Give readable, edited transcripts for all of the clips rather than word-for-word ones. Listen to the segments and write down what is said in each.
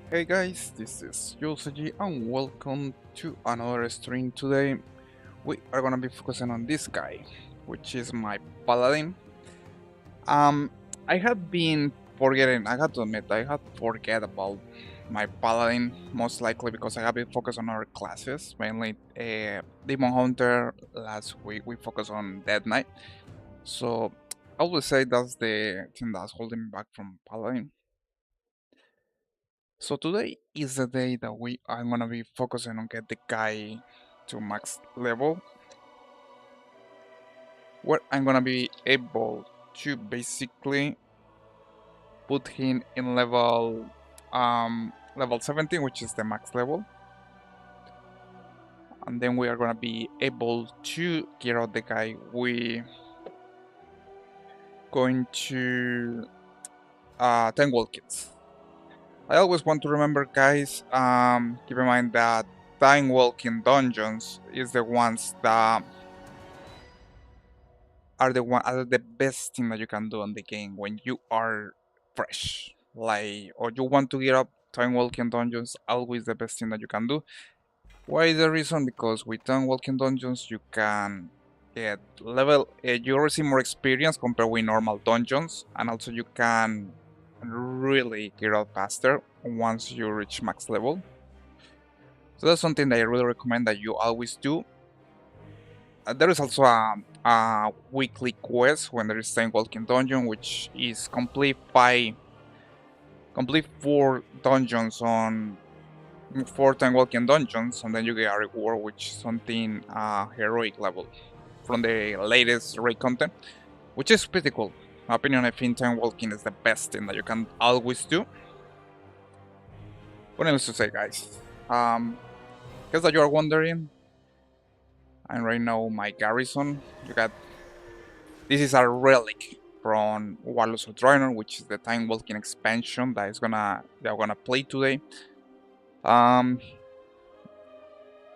Hey guys, this is Yosuji and welcome to another stream. Today we are gonna be focusing on this guy, which is my paladin. Um, I had been forgetting, I had to admit, I had forget about my paladin, most likely because I have been focused on other classes, mainly Demon Hunter. Last week we focused on Dead Knight, so I would say that's the thing that's holding me back from paladin. So today is the day that I'm gonna be focusing on get the guy to max level, where I'm gonna be able to basically put him in level 17, which is the max level, and then we are gonna be able to get out the guy. We going to 10 wall kits. I always want to remember, guys. Keep in mind that time walking dungeons is the ones that are the best thing that you can do in the game when you are fresh, like, or you want to get up. Time walking dungeons always the best thing that you can do. Why is the reason? Because with time walking dungeons you can get you receive more experience compared with normal dungeons, and also you can really get out faster once you reach max level. So that's something that I really recommend that you always do. There is also a weekly quest when there is time walking dungeon, which is complete 4 dungeons on 4 time walking dungeons, and then you get a reward, which is something heroic level from the latest raid content, which is pretty cool. In my opinion, I think time walking is the best thing that you can always do. What else to say, guys? Guess that you are wondering, and right now my garrison, you got this is a relic from Warlords of Draenor, which is the time walking expansion that I'm gonna play today. Um,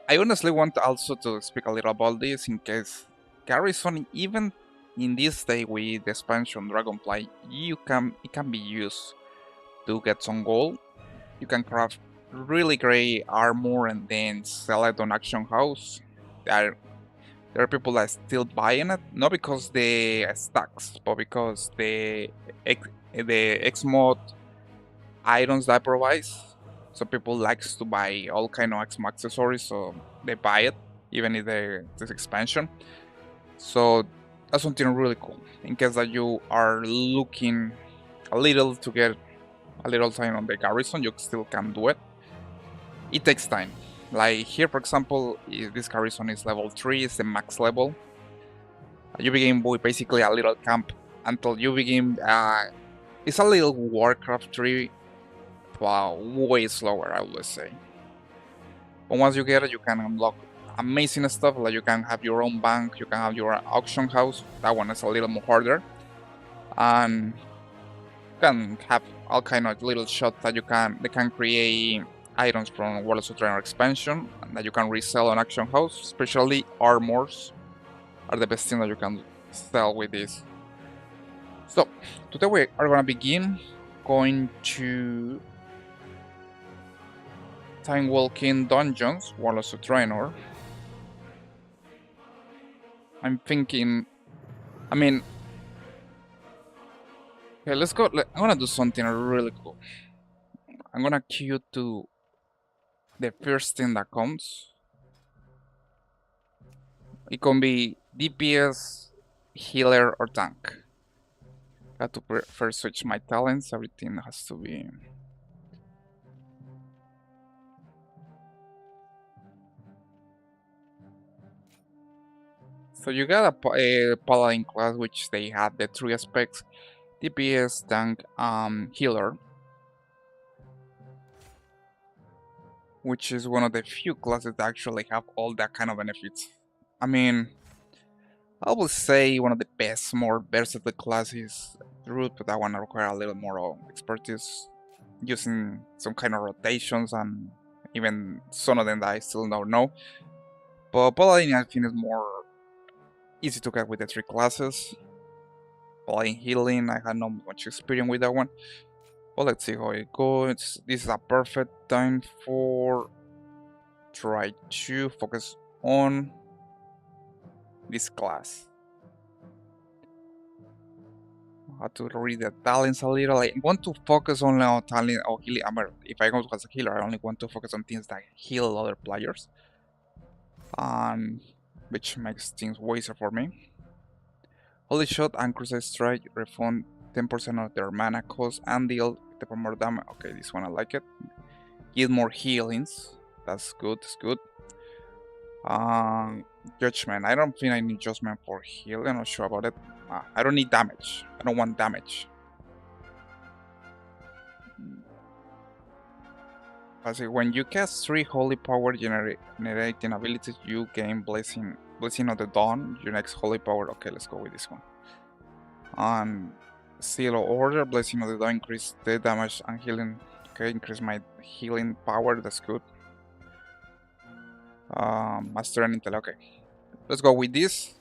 I honestly want also to speak a little about this in case Garrison, even in this day with the expansion Dragonfly, it can be used to get some gold. You can craft really great armor and then sell it on Action House. There, there are people that are still buying it, not because the stacks, but because the X mod items that provides. So people likes to buy all kind of XMO accessories, so they buy it even if this expansion. So that's something really cool. In case that you are looking a little to get a little time on the garrison, you still can do it. It takes time. Like here, for example, this garrison is level 3, it's the max level. You begin with basically a little camp until you begin. It's a little Warcraft 3, way slower, I would say. But once you get it, you can unlock amazing stuff. Like you can have your own bank, you can have your auction house. That one is a little more harder, and you can have all kind of little shots that they can create items from World of Draenor expansion that you can resell on auction house. Especially armors are the best thing that you can sell with this. So today we are gonna begin going to time walking dungeons, Warlords of Draenor. I'm thinking, I mean, okay, let's go. I'm gonna do something really cool. I'm gonna queue to the first thing that comes. It can be DPS, healer, or tank. I have to first switch my talents. Everything has to be. So you got a paladin class, which they have the 3 aspects: DPS, tank, healer, which is one of the few classes that actually have all that kind of benefits. I mean, I would say one of the best, more versatile classes root, but that one require a little more expertise using some kind of rotations and even some of them that I still don't know. But Paladin I think is more easy to get with the 3 classes. Paladin healing, I had not much experience with that one. But let's see how it goes. This is a perfect time for try to focus on this class. I have to read the talents a little. I want to focus only on talent or healing. I mean, if I go as a healer, I only want to focus on things that heal other players, which makes things way easier for me. Holy Shot and Crusade Strike refund 10% of their mana cost and deal more damage. Okay, this one I like it. Get more healings. That's good. That's good. Judgment. I don't think I need Judgment for heal. I'm not sure about it. I don't need damage. I don't want damage. When you cast 3 Holy Power generating abilities, you gain Blessing of the Dawn. Your next Holy Power. Okay, let's go with this one. Seal of Order, Blessing of the Dawn, increase the damage and healing. Okay, increase my healing power. That's good. Master and Intel. Okay, let's go with this.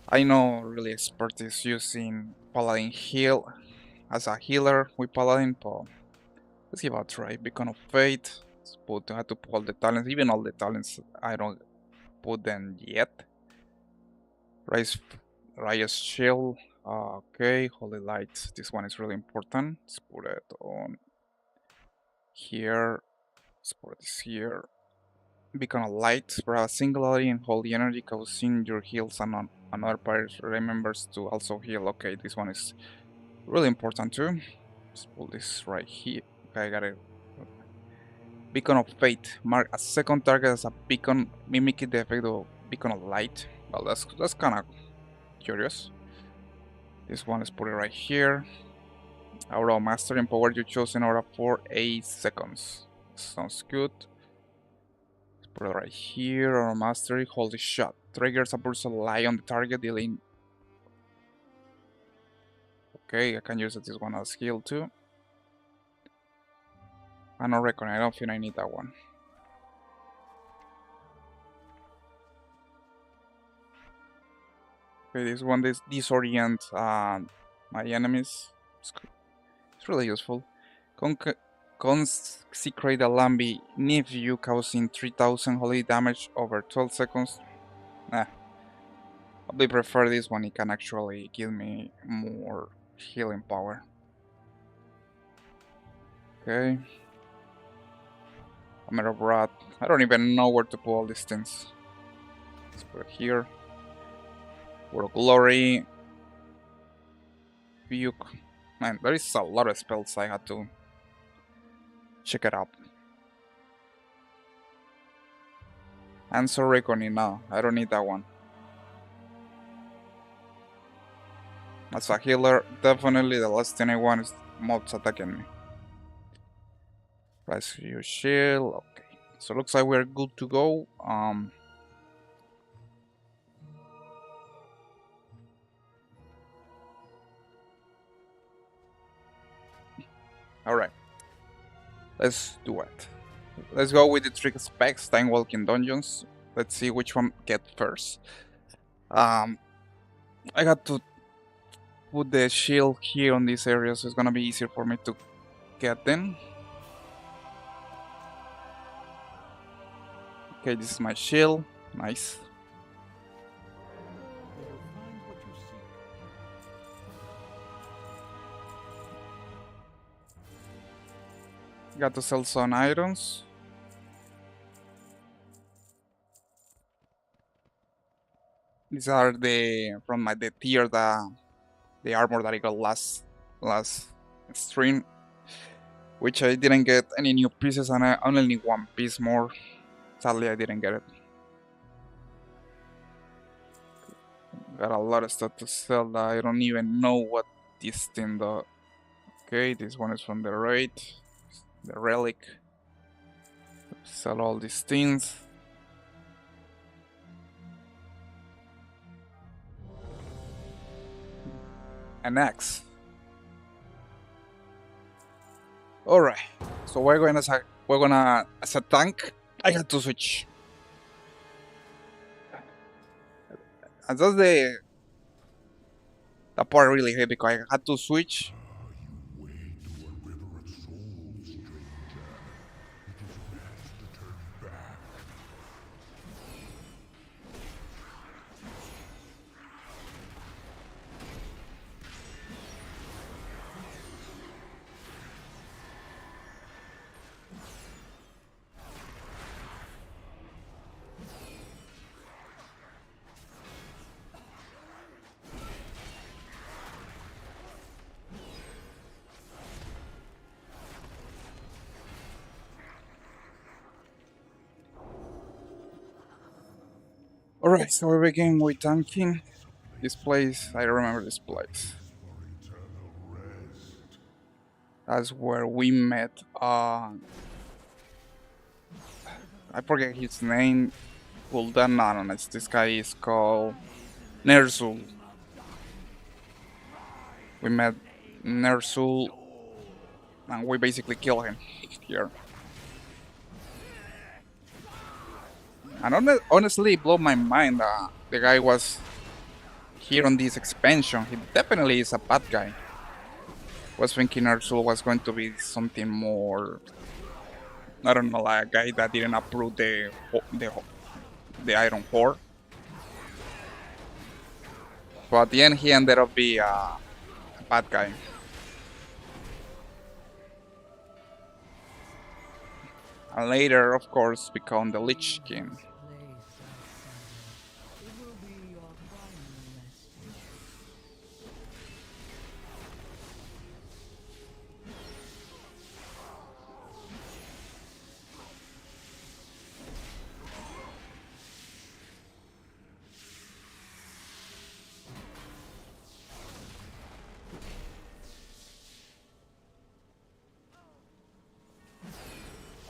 I know really expertise using Paladin heal as a healer with Paladin, but let's give it a try. Beacon of Fate. I have to put all the talents, even all the talents. I don't put them yet. Riot's Shield. Okay, Holy Light. This one is really important. Let's put it on here. Let's put this here. Beacon of Light. Spread singularity and holy energy, causing your heals and another player remembers to also heal. Okay, this one is really important too. Let's pull this right here. Okay, I got it. Beacon of Fate. Mark a second target as a beacon, mimicking the effect of Beacon of Light. Well, that's kind of curious. This one is put it right here. Aura of Mastery, empower your chosen aura for 8 seconds. Sounds good. Let's put it right here. Aura of Mastery, Holy Shot. Triggers a burst of light on the target, dealing. Okay, I can use this one as heal too. I don't reckon, I don't think I need that one. Okay, this one disorient my enemies. It's really useful. Consecrate a Lambi Nephew, causing 3000 holy damage over 12 seconds. Nah. I prefer this one, it can actually give me more healing power. Okay. Hammer of Wrath. I don't even know where to put all these things. Let's put it here. Word of Glory. Fuke. Man, there is a lot of spells I had to check it out. Answer Reckoning, no, I don't need that one. As a healer, definitely the last thing I want is mobs attacking me. Rise your shield, okay. So looks like we're good to go. Alright. Let's do it. Let's go with the trick specs, time walking dungeons. Let's see which one get first. I got to put the shield here on this area, so it's gonna be easier for me to get them. Okay, this is my shield. Nice. Got to sell some items. These are from the tier the armor that I got last stream, which I didn't get any new pieces, and I only need one piece more. Sadly, I didn't get it. Got a lot of stuff to sell that I don't even know what this thing does. Okay, this one is from the raid, the relic. Sell all these things. An axe. Alright, so we're gonna as a tank. I had to switch. And that's the part really hit because I had to switch Alright, so we begin with tanking. This place, I remember this place. That's where we met, I forget his name. Gul'dan, no, this guy is called Ner'zhul. We met Ner'zhul, and we basically kill him here. And honestly, it blew my mind that the guy was here on this expansion. He definitely is a bad guy. Was thinking Ner'zhul was going to be something more, I don't know, like a guy that didn't approve the Iron Horde. But at the end, he ended up being a bad guy. And later, of course, become the Lich King.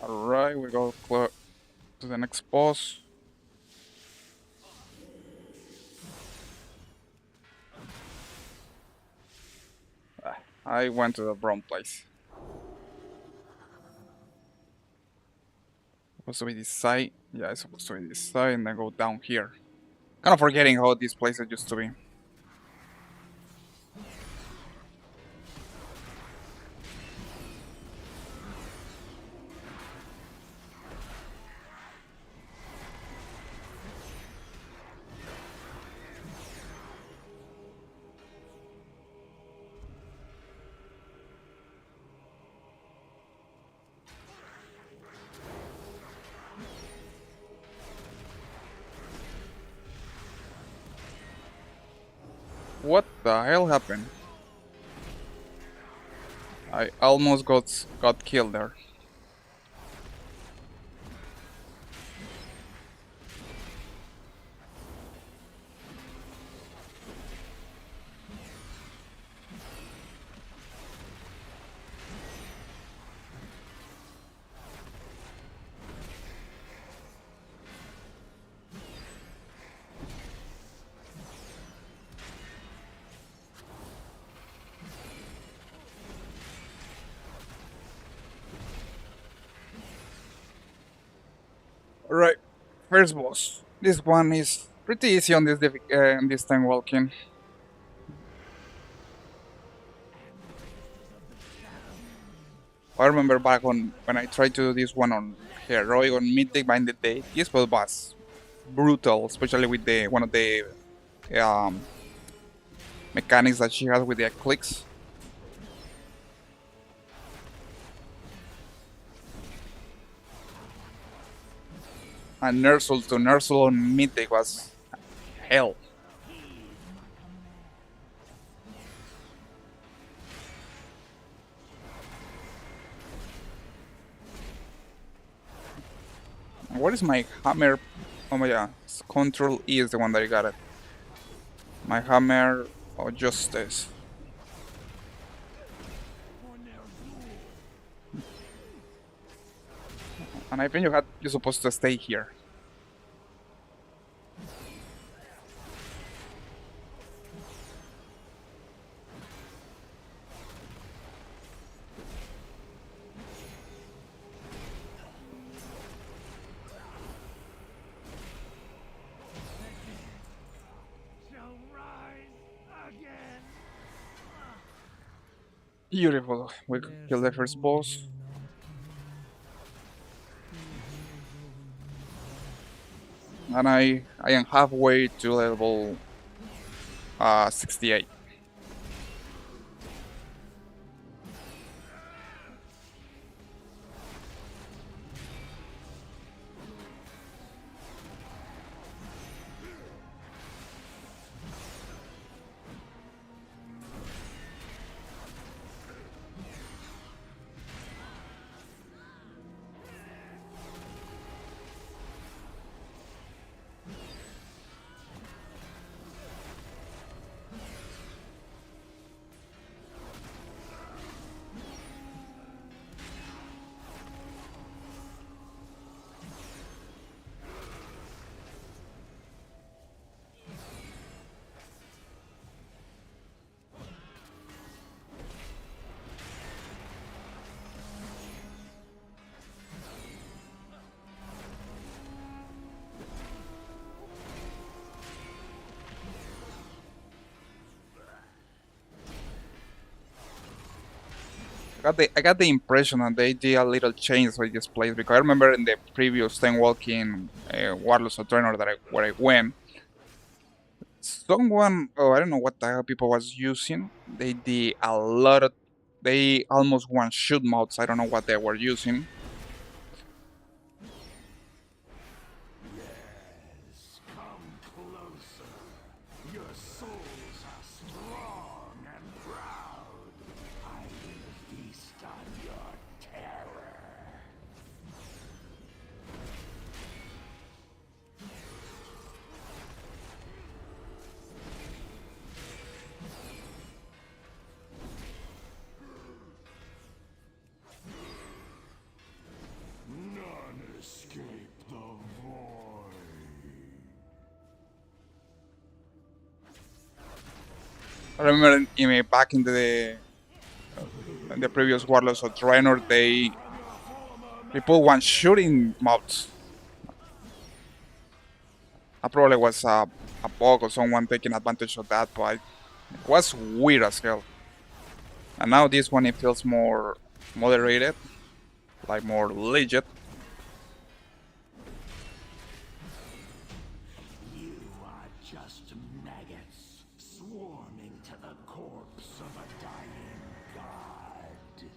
Alright, we go to the next boss. I went to the wrong place. Supposed to be this side. Yeah, it's supposed to be this side and then go down here. Kind of forgetting how these places used to be. What the hell happened? I almost got killed there. Alright, first boss. This one is pretty easy on this time walking. I remember back on when I tried to do this one on Heroic on Mythic back in the day. This boss was brutal, especially with the one of the um, mechanics that she has with the clicks. And Ner'zhul on Mythic was hell. What is my hammer? Oh my god, Control E is the one that I got it. My hammer of justice. And I think you're supposed to stay here. Beautiful. We killed the first boss. And I am halfway to level 68. I got the impression that they did a little change with this place because I remember in the previous 10 walking Warlords of Draenor where I went, someone, oh, I don't know what the hell people was using. They did a lot of, they almost one shoot mods. I don't know what they were using. Yes, come closer. Your souls are strong and proud. I will feast on your terror. None escape the void. I remember back in the previous Warlords of Draenor, people want shooting mods. I probably was a bug or someone taking advantage of that, but it was weird as hell. And now this one it feels more moderated, like more legit. You are just maggots swarming to the corpse of a dying god.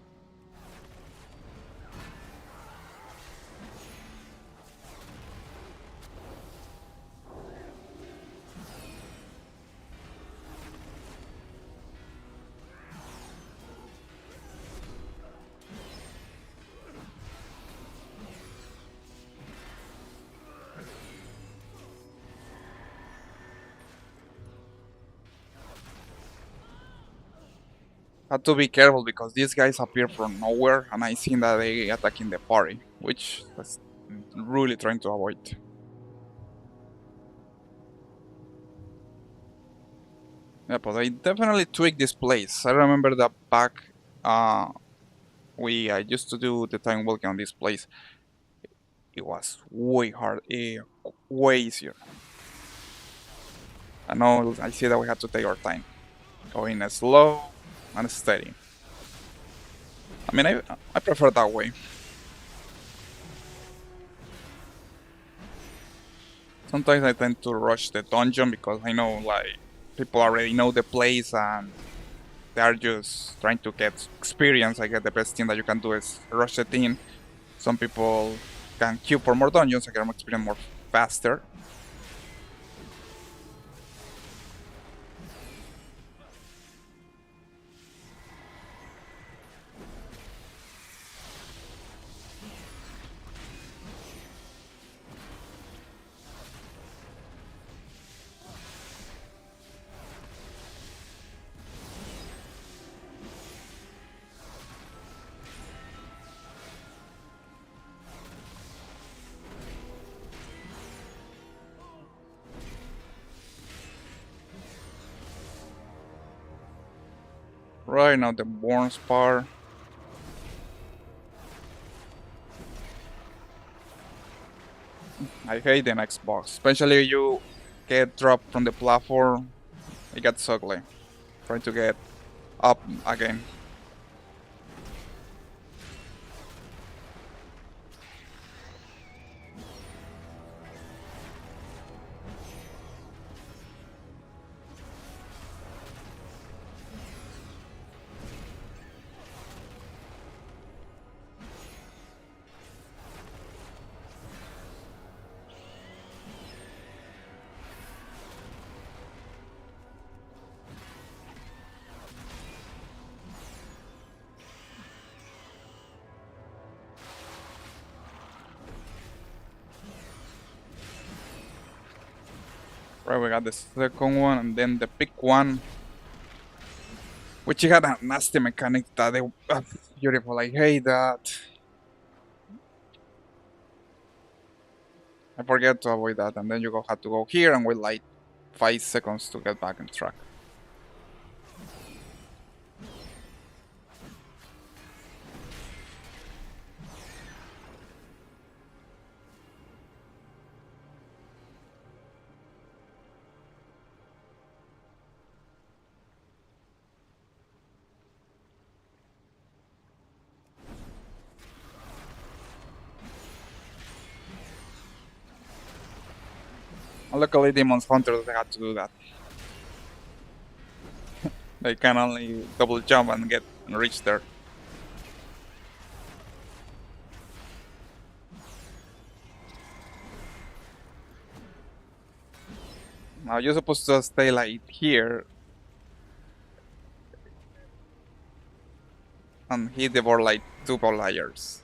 Had to be careful because these guys appear from nowhere and I seen that they attacking the party, which was really trying to avoid. Yeah, but I definitely tweaked this place. I remember that back uh I used to do the time walking on this place. It was way hard, way easier. I know I see that we had to take our time, going slow and steady. I mean, I prefer that way. Sometimes I tend to rush the dungeon because I know like people already know the place and they are just trying to get experience. I guess the best thing that you can do is rush the thing. Some people can queue for more dungeons and get more experience more faster. Right now the Born Spar. I hate the next box, especially you get dropped from the platform. It gets ugly. Trying to get up again. Right, we got the second one and then the big one, which had a nasty mechanic that they beautiful. I hate that. I forget to avoid that, and then you have to go here and wait like 5 seconds to get back on track. Luckily, Demon's Hunters had to do that. They can only double jump and get and reach there. Now you're supposed to stay like here and hit the board like 2 layers.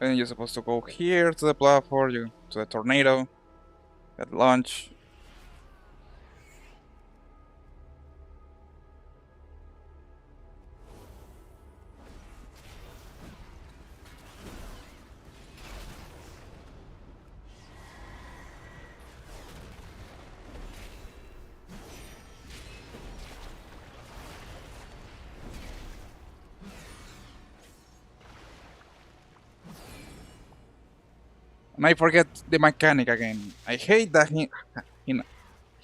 And you're supposed to go here to the platform, you to the tornado, get launch. And I forget the mechanic again. I hate that in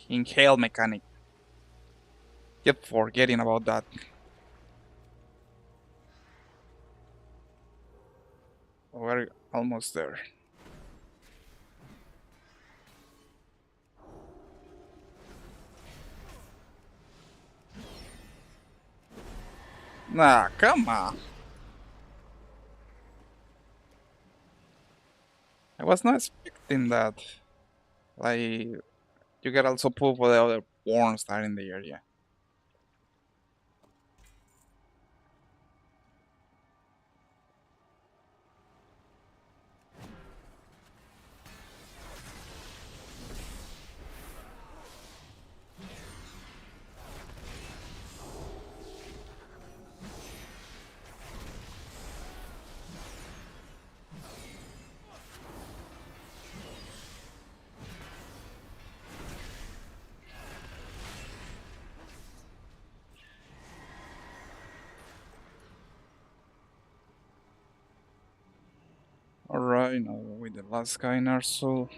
inhale mechanic. Keep forgetting about that. We're almost there. Nah, come on. I was not expecting that. Like, you get also pull for the other worms that are in the area. Alright, now with the last guy in our soul.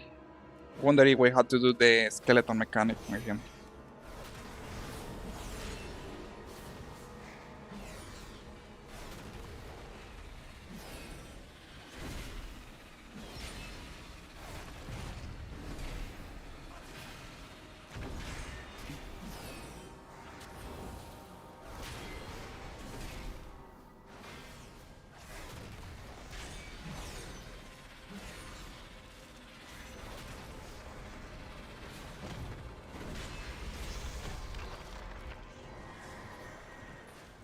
Wonder if we had to do the skeleton mechanic with him.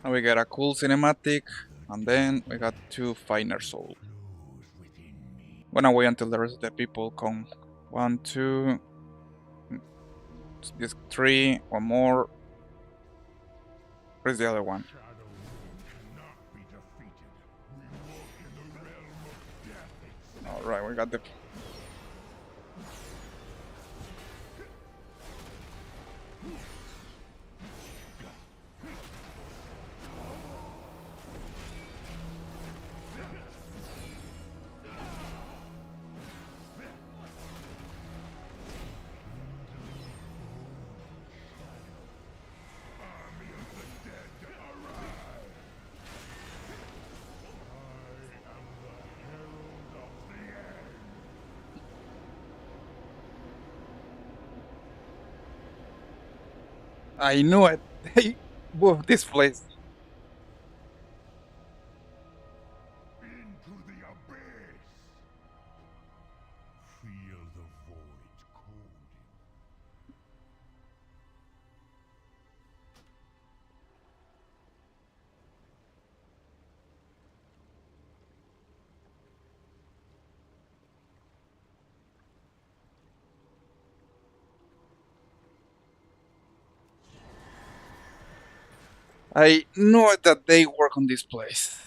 And we get a cool cinematic, and then we got 2 finer soul. Gonna wait until the rest of the people come. 1, 2, just 3, or more. Where's the other one? Alright, we got the. I knew it! They moved this place! Into the abyss. Feel the void cold. I knew it that they work on this place.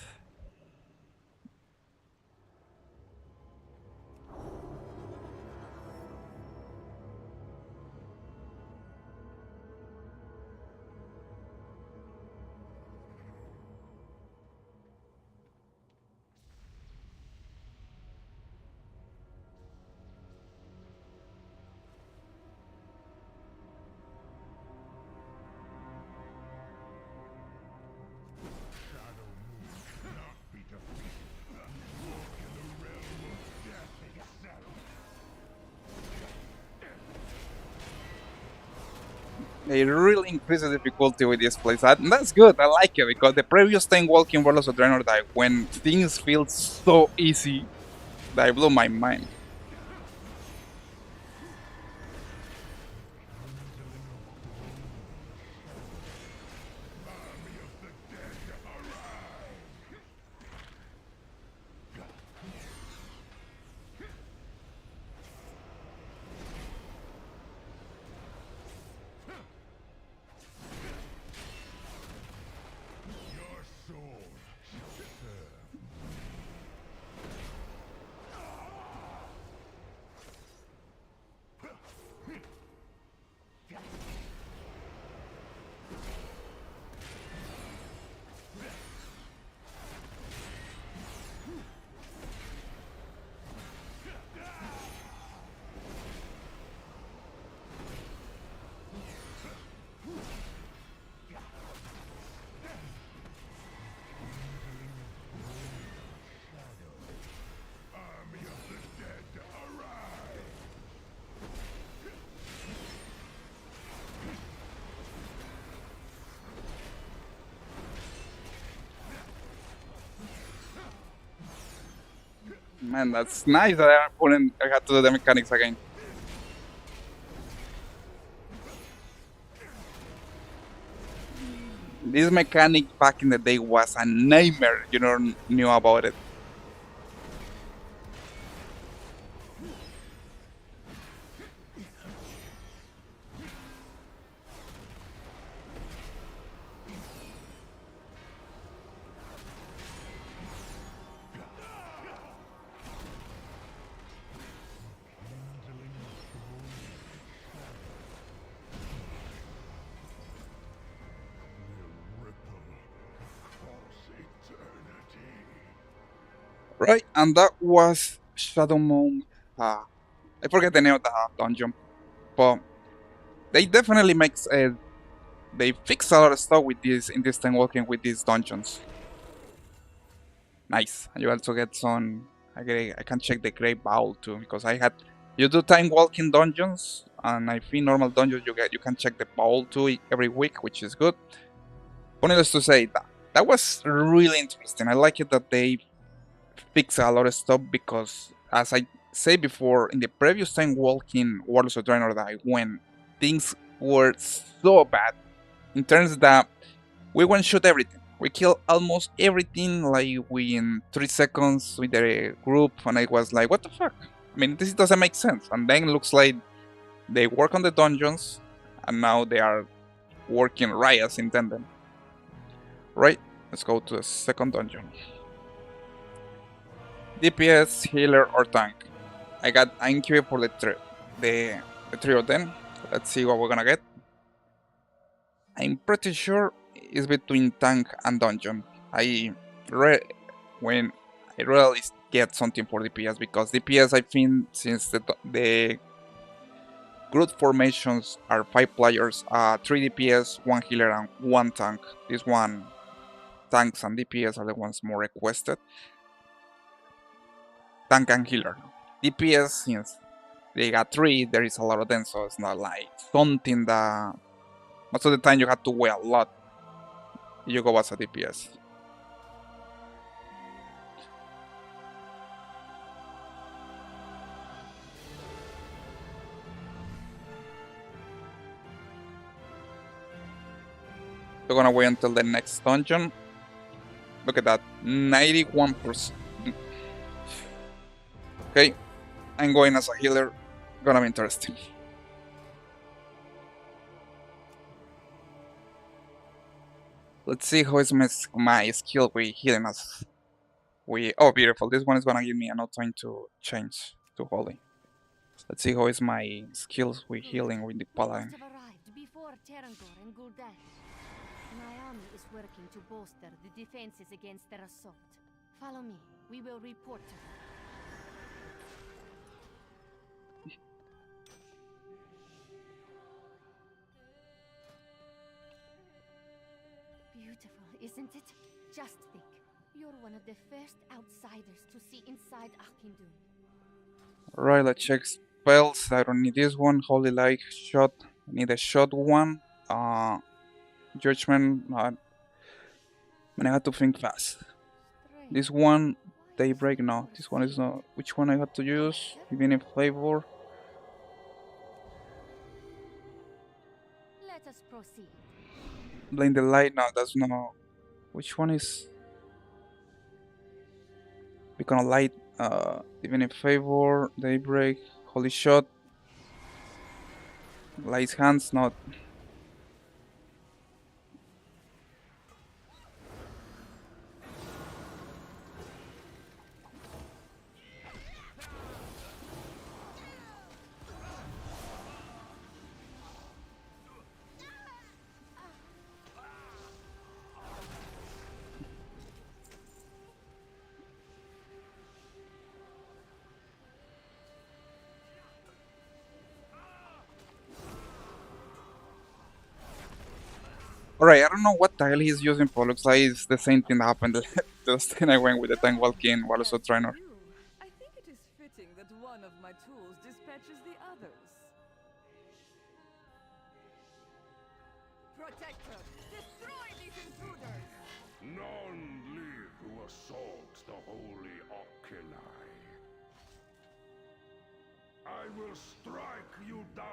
They really increase the difficulty with this place. And that's good. I like it because the previous time walking Warlords of Draenor that when things feel so easy, that blew my mind. Man, that's nice that I had to do the mechanics again. This mechanic back in the day was a nightmare. You don't knew about it. Right, and that was Shadow Moon. I forget the name of the dungeon, but they definitely makes they fix a lot of stuff with this in this time walking with these dungeons. Nice, and you also get some. I can check the Great Bowl too because I had you do time walking dungeons, and I think normal dungeons you can check the bowl too every week, which is good. But needless to say, that was really interesting. I like it that they fix a lot of stuff because, as I said before, in the previous time walking Warlords of Draenor that I went, things were so bad in terms that we one shot everything. We killed almost everything like within 3 seconds with the group, and I was like, what the fuck? I mean, this doesn't make sense. And then it looks like they work on the dungeons, and now they are working right as intended. Right, let's go to the second dungeon. DPS, healer, or tank. I'm queuing for the three of them. Let's see what we're gonna get. I'm pretty sure it's between tank and dungeon. When I really get something for DPS because DPS I think since the group formations are 5 players, 3 DPS, 1 healer, and 1 tank. This one, tanks and DPS are the ones more requested. Tank and healer. DPS, since they got 3, there is a lot of them, so it's not like something that most of the time you have to wait a lot. You go as a DPS. We're gonna wait until the next dungeon. Look at that, 91%. Okay, I'm going as a healer. Gonna be interesting. Let's see how is my skill with healing us. Oh, beautiful. This one is gonna give me enough time to change to holy. Let's see how is my skills with healing with the paladin. My army is working to bolster the defenses against their assault. Follow me. We will report to them. Beautiful, isn't it? Just think. You're one of the first outsiders to see inside Akindun. Right, let's check spells. I don't need this one. Holy Light shot. I need a shot one. Judgment. Man, I had to think fast. This one, Daybreak. No, this one is not. Which one I had to use? Even in flavor. Let us proceed. Blind the light. No, that's not. Which one is? Beacon of light. Even in favor. Daybreak. Holy shot. Light's hands. Not. Alright, I don't know what the hell he's using for. Looks like it's the same thing that happened the last time I went with the tank walking while also trainer. I think it is fitting that one of my tools dispatches the others. Protector, destroy these intruders! None live who assault the holy Oculi. I will strike you down.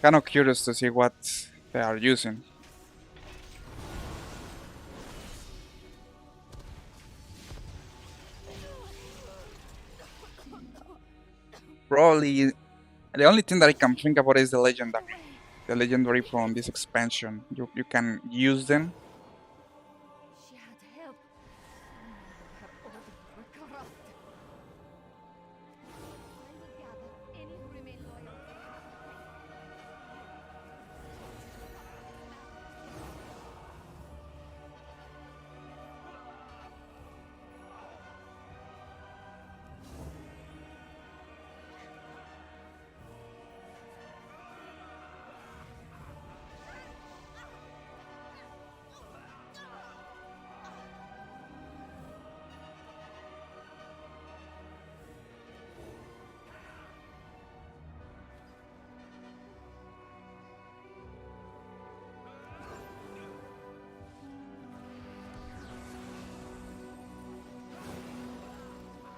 Kind of curious to see what they are using. Probably the only thing that I can think about is the legendary. The legendary from this expansion. You can use them. She had help. Her orders were corrupt. I will gather any who remain loyal.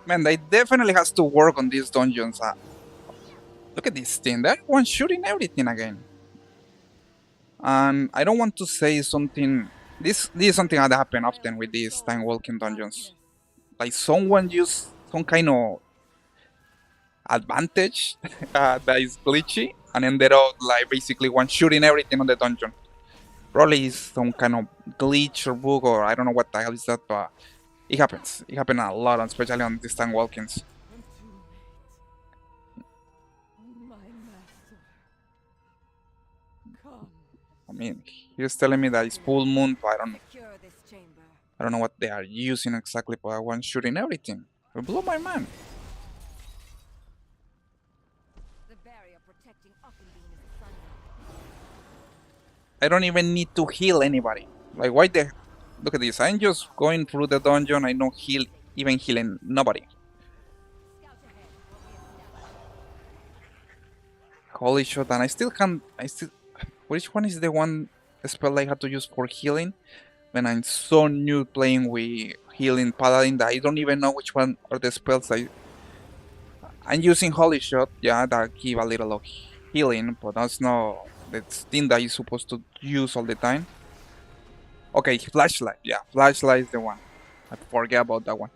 Man, they definitely has to work on these dungeons. Look at this thing. That one shooting everything again. And I don't want to say something. This is something that happen often with these time walking dungeons. Like someone use some kind of advantage that is glitchy and ended up like basically one shooting everything on the dungeon. Probably is some kind of glitch or bug or I don't know what the hell is that, but it happens. It happens a lot, especially on these time walkings. I'm too late. My master. Come. I mean, he's telling me that it's full moon, but Secure this chamber. I don't know what they are using exactly, but I want shooting everything. It blew my mind. The barrier protecting Ockenbeam is sunlight. I don't even need to heal anybody. Like, why the... Look at this. I'm just going through the dungeon. I don't heal, even healing nobody. Scout ahead. Holy shit, and I still can't... Which one is the one spell I had to use for healing? When I'm so new playing with healing paladin that I don't even know which one are the spells I'm using Holy Shot, yeah, that give a little of healing, but that's not the thing that you're supposed to use all the time. Okay, Flashlight, yeah, Flashlight is the one. I forget about that one.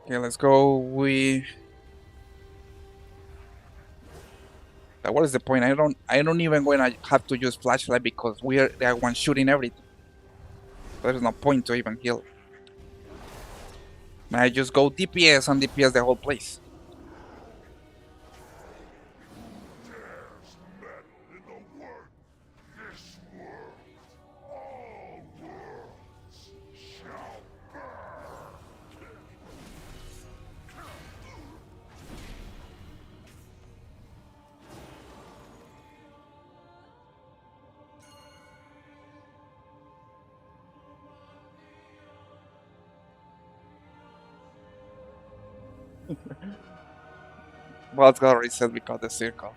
Okay, let's go with... What is the point? I don't even gonna have to use Flashlight because they are one shooting everything. There's no point to even heal. I just go DPS and DPS the whole place. Dares meddle in the work. This world, all worlds, shall burn. Well, it's got reset because the circle.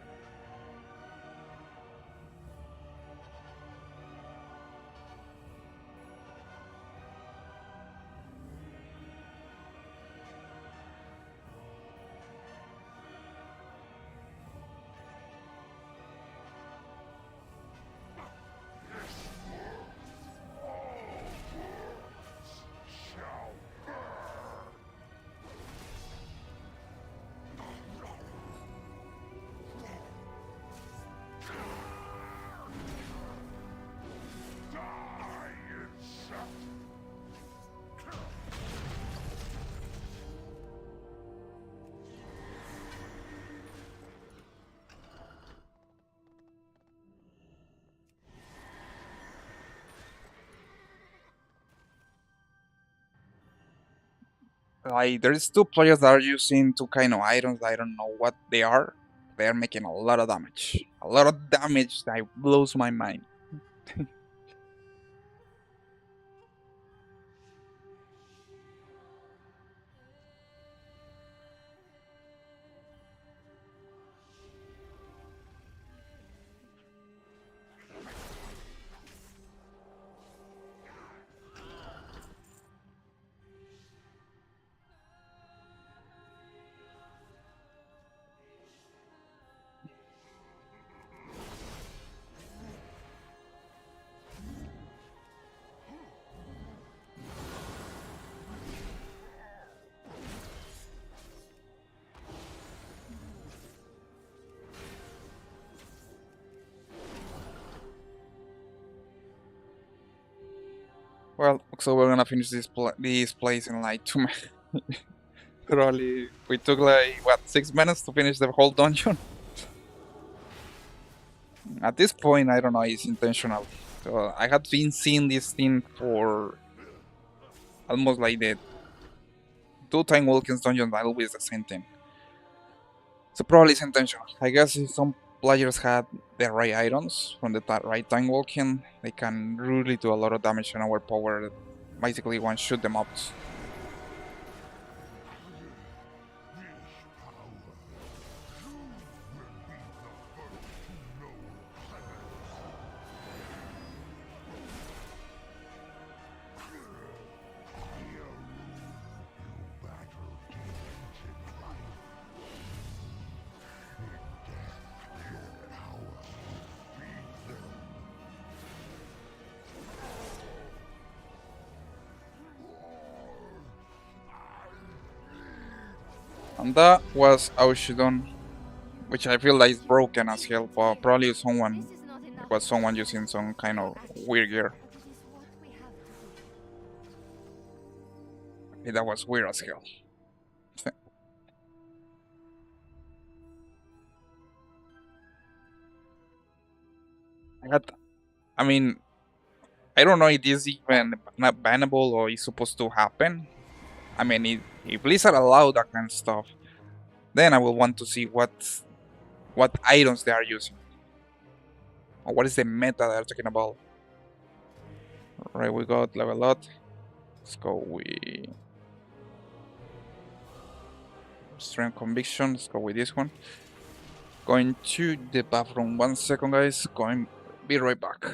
Like, there's two players that are using two kind of items. I don't know what they are. They're making a lot of damage. A lot of damage that blows my mind. Well, so we're gonna finish this place in like 2 minutes. Probably we took like what 6 minutes to finish the whole dungeon. At this point, I don't know. It's intentional. So I had been seeing this thing for almost like the two Time Walking's dungeons. Always the same thing. So probably it's intentional. I guess if some players had the right items from the right Time Walking, they can really do a lot of damage on our power. Basically, one shoot them up. And that was Aushidon, which I feel like is broken as hell, but probably This someone is not enough. it was someone using some kind of weird gear. But it is what we have to do. That was weird as hell. I had, I mean, I don't know if this is even not bannable or is supposed to happen. I mean, if Blizzard allow that kind of stuff, then I will want to see what items they are using. Or what is the meta they are talking about. Alright, we got level up. Let's go with Strength Conviction. Let's go with this one. Going to the bathroom. 1 second, guys. Be right back.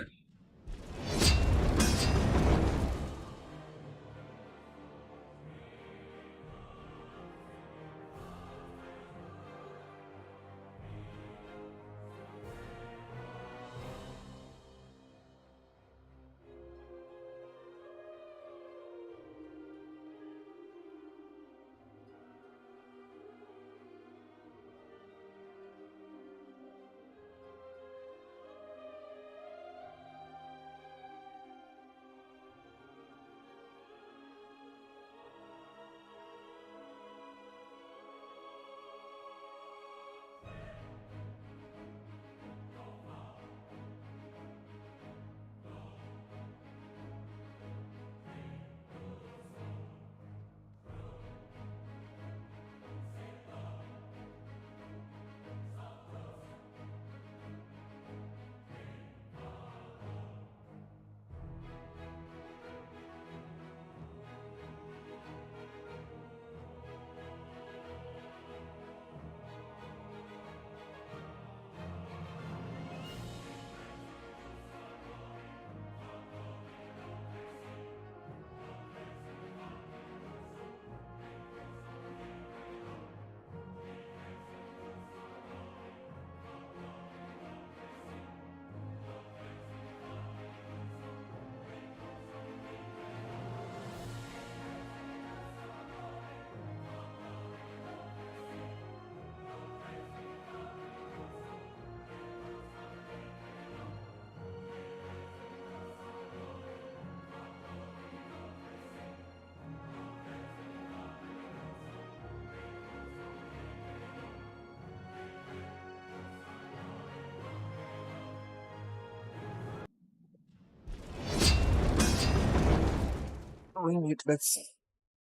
Right,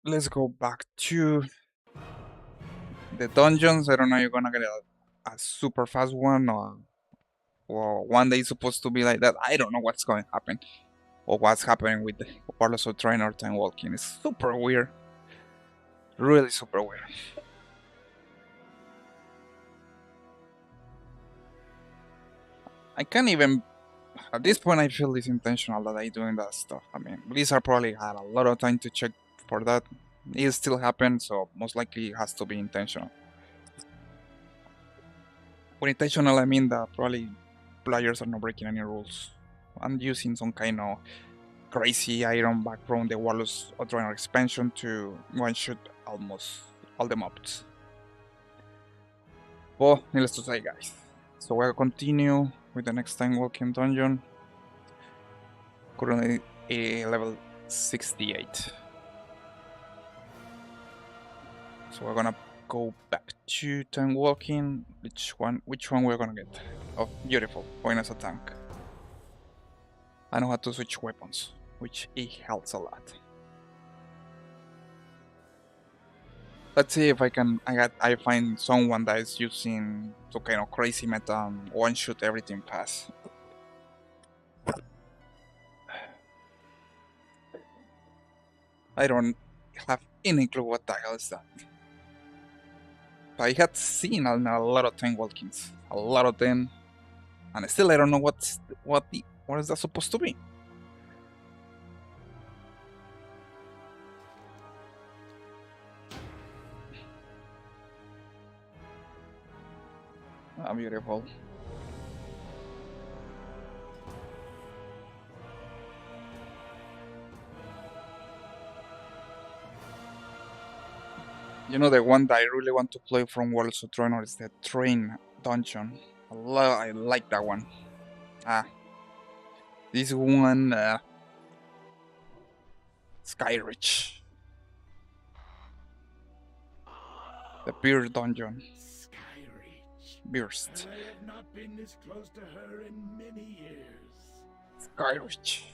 let's go back to the dungeons. I don't know if you're gonna get a super fast one or one day it's supposed to be like that. I don't know what's going to happen or what's happening with the Warlords of Trainer time walking. It's super weird. Really super weird. I can't even at this point I feel it's intentional that I doing that stuff. I mean Blizzard probably had a lot of time to check for that. It still happened, so most likely it has to be intentional. With intentional I mean that probably players are not breaking any rules and using some kind of crazy item back from the Warlords of Trainer expansion to one-shot almost all the mobs. Well, needless to say, guys. So we'll continue with the next time walking dungeon. Currently level 68. So we're gonna go back to time walking. Which one we're gonna get? Oh, beautiful. Going as a tank. I know how to switch weapons, which it helps a lot. Let's see if I find someone that is using some kind of crazy meta and one-shoot everything pass. I don't have any clue what the hell is that. I had seen a lot of time walkings, a lot of them, and still I don't know what is that supposed to be. Ah, beautiful. You know, the one that I really want to play from Warlords of Trainer is the train dungeon. I like that one. This one, Skyreach. The beer dungeon. Skyreach. Burst. I have not been this close to her in many years. Skyreach.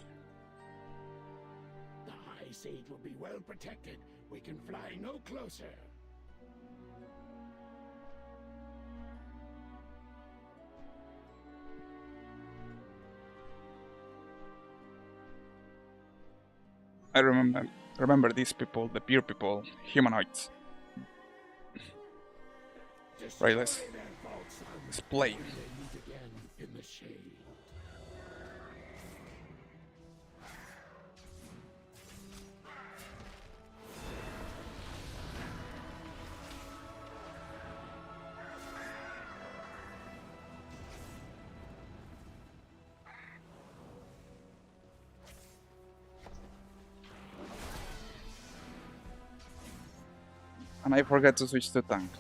The High Siege will be well protected. We can fly no closer. I remember these people, the beer people, humanoids. Right, let's play. And I forgot to switch to tank.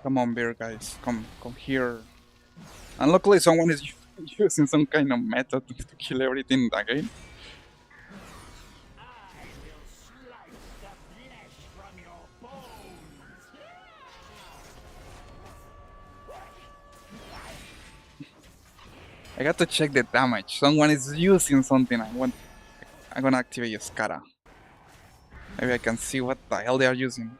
Come on, beer guys, come here. And luckily someone is using some kind of method to kill everything in the game. I got to check the damage. Someone is using something. I'm gonna activate Escara. Maybe I can see what the hell they are using.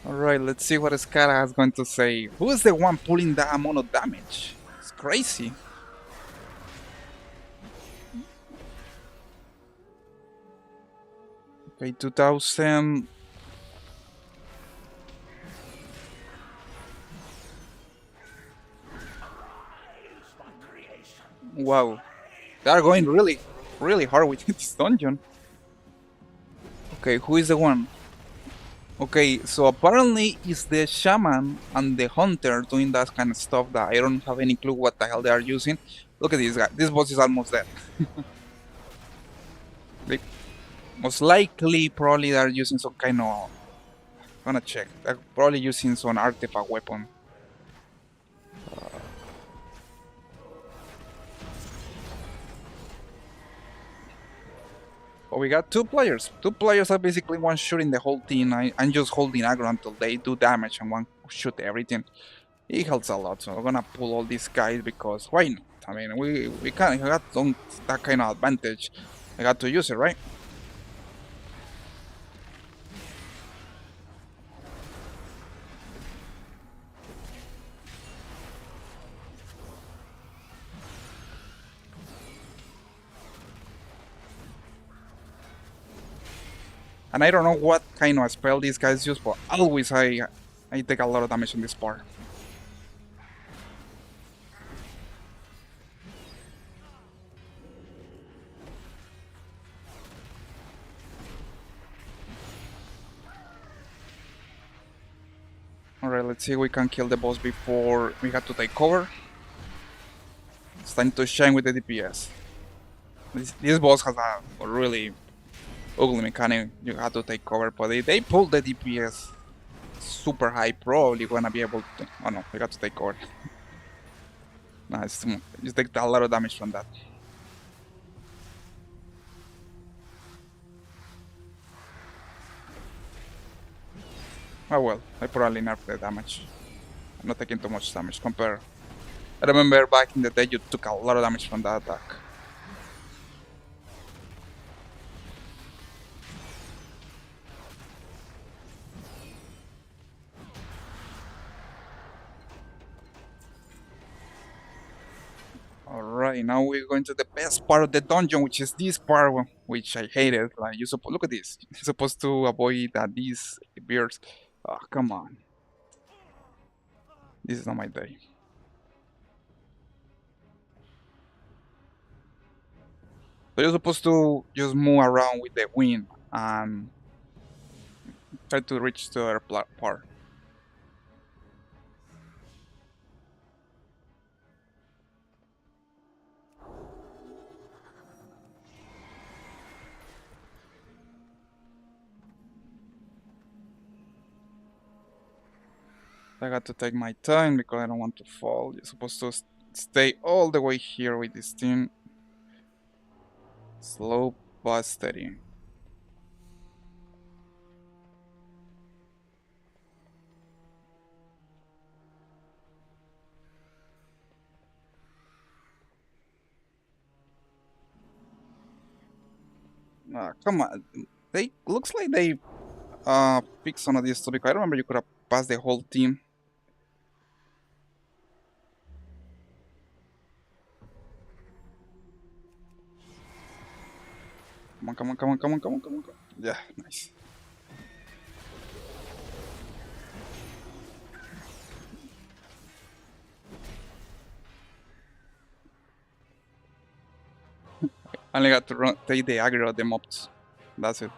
Alright, let's see what Escara is going to say. Who is the one pulling that amount of damage? It's crazy. Okay, 2000. Wow, they are going really, really hard with this dungeon. Okay, who is the one? Okay, so apparently it's the shaman and the hunter doing that kind of stuff that I don't have any clue what the hell they are using. Look at this guy. This boss is almost dead. They most likely probably they are using some kind of. Gonna check. They're probably using some artifact weapon. But we got two players. Two players are basically one shooting the whole team. I'm just holding aggro until they do damage and one shoot everything. It helps a lot, so we're gonna pull all these guys because why not? I mean, we can't got that kind of advantage. I got to use it, right? And I don't know what kind of spell these guys use, but always I take a lot of damage on this part. Alright, let's see if we can kill the boss before we have to take cover. It's time to shine with the DPS. This boss has a really ugly mechanic. You have to take cover, but they pulled the DPS super high. Probably gonna be able to. Oh no, we got to take cover. Nice, just take a lot of damage from that. Oh well, I probably nerfed the damage. I'm not taking too much damage compared. I remember back in the day you took a lot of damage from that attack. Alright, now we're going to the best part of the dungeon, which is this part, which I hated. Like, look at this. You're supposed to avoid that these bears. Oh, come on. This is not my day. So you're supposed to just move around with the wind and try to reach the other part. I got to take my time because I don't want to fall. You're supposed to stay all the way here with this thing. Slow but steady. Come on. They looks like they fixed some of this stuff because I remember you could have passed the whole team. Come on, come on, come on, come on, come on, come on. Yeah, nice. I only got to take the aggro of the mobs. That's it.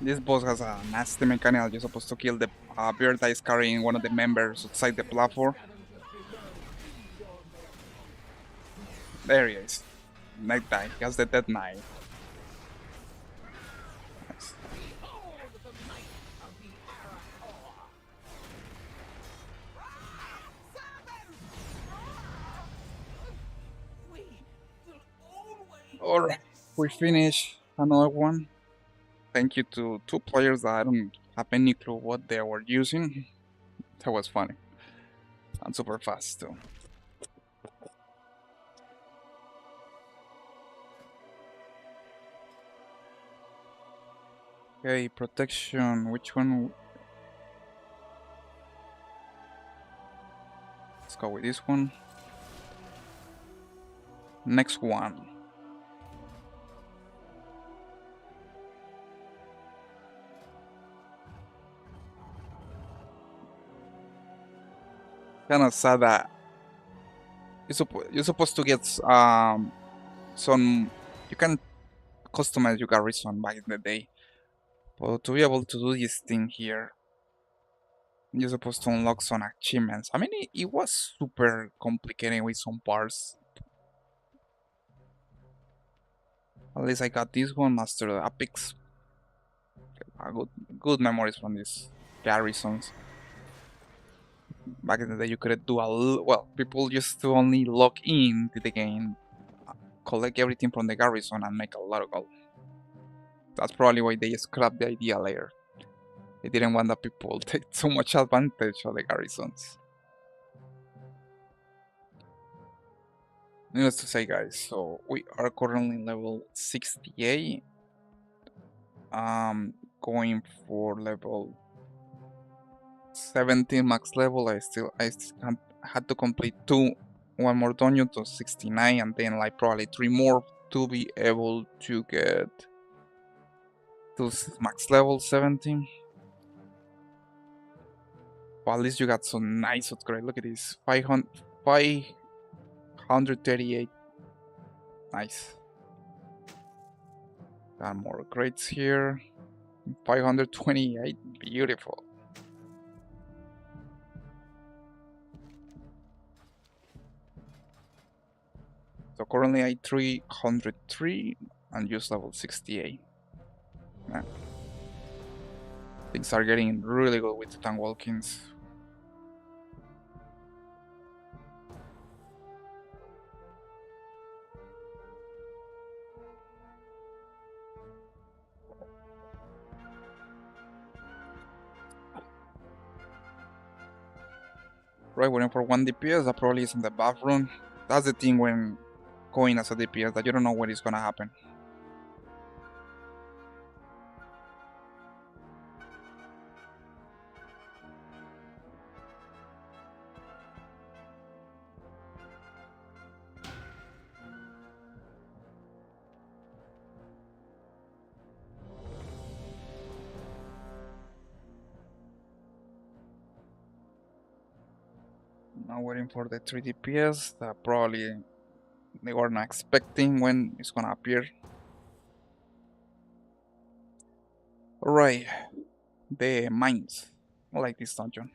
This boss has a nasty mechanic. You're supposed to kill the bear that is carrying one of the members outside the platform. There he is. Knight die. He has the dead knight. Nice. Alright, we finish another one. Thank you to two players that I don't have any clue what they were using. That was funny. And super fast too. Okay, protection. Which one? Let's go with this one. Next one. Kinda sad that you're supposed to get some. You can customize your garrison back in the day, but to be able to do this thing here, you're supposed to unlock some achievements. I mean, it was super complicated with some parts. At least I got this one, Master the Epics. Good memories from these garrisons. Back in the day, you could do well. People used to only log in to the game, collect everything from the garrison, and make a lot of gold. That's probably why they scrapped the idea later. They didn't want the people to take too much advantage of the garrisons. Needless to say, guys, so we are currently level 68. Going for level 17 max level. I had to complete one more dungeon to 69, and then like probably 3 more to be able to get to max level 17. Well, at least you got some nice upgrade. Look at this, 538. Nice. Got more grades here. 528. Beautiful. So currently I 303 and use level 68. Man. Things are getting really good with the Tank Walkins. Right, waiting for 1 DPS, that probably is in the bathroom. That's the thing when going as a DPS, that you don't know what is gonna happen. Now waiting for the 3 DPS that probably they were not expecting when it's gonna appear. Alright, the mines. I like this dungeon.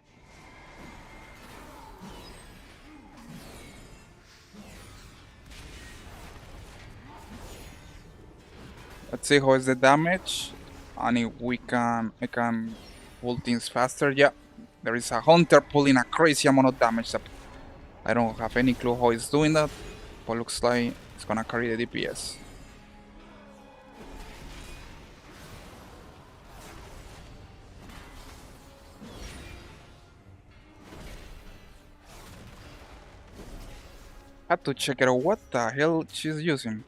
Let's see how is the damage, and if I can pull things faster. Yeah, there is a hunter pulling a crazy amount of damage. I don't have any clue how it's doing that, but looks like it's gonna carry the DPS. Had to check it out. What the hell she's using?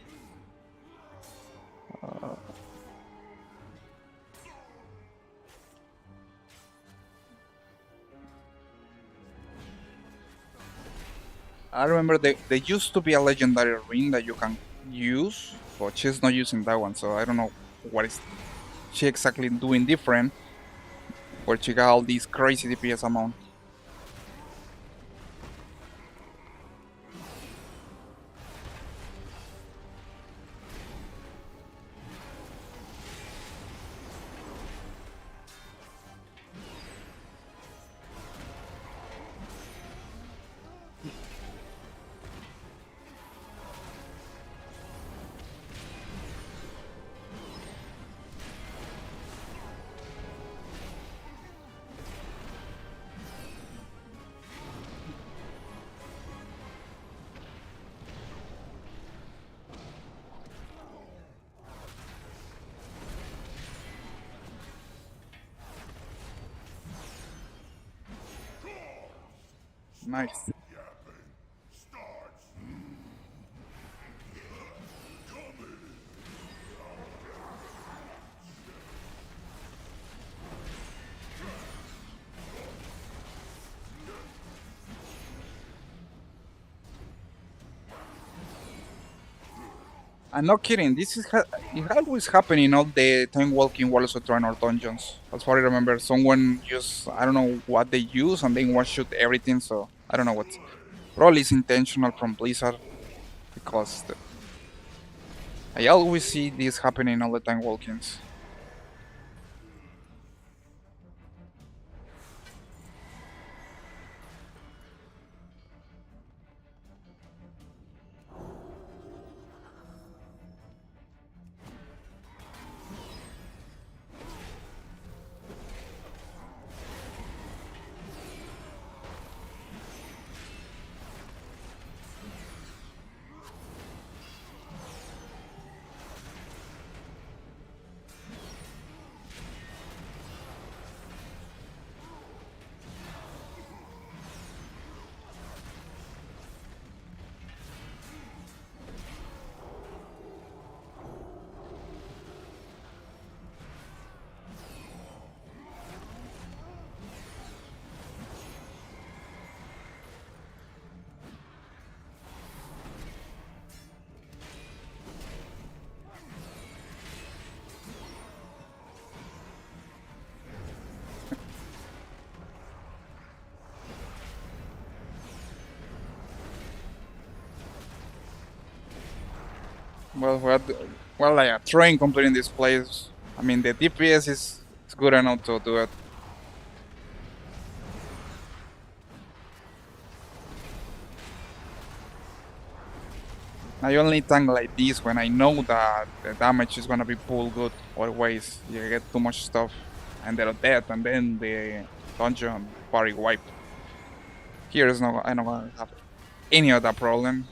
I remember there used to be a legendary ring that you can use, but she's not using that one, so I don't know what is she exactly doing different, where she got all these crazy DPS amount. Nice. I'm not kidding. This is it always happening in all the time walking walls of Draenor dungeons. As far as I remember, someone just I don't know what they use and then one shoot everything. So I don't know what. Probably it's intentional from Blizzard because I always see this happening in all the time walkings. Well, like a train completing this place. I mean, the DPS is good enough to do it. I only tank like this when I know that the damage is gonna be pulled good. Otherwise, you get too much stuff and they're dead, and then the dungeon party wipe. Here is no, I'm not gonna have any of that problem.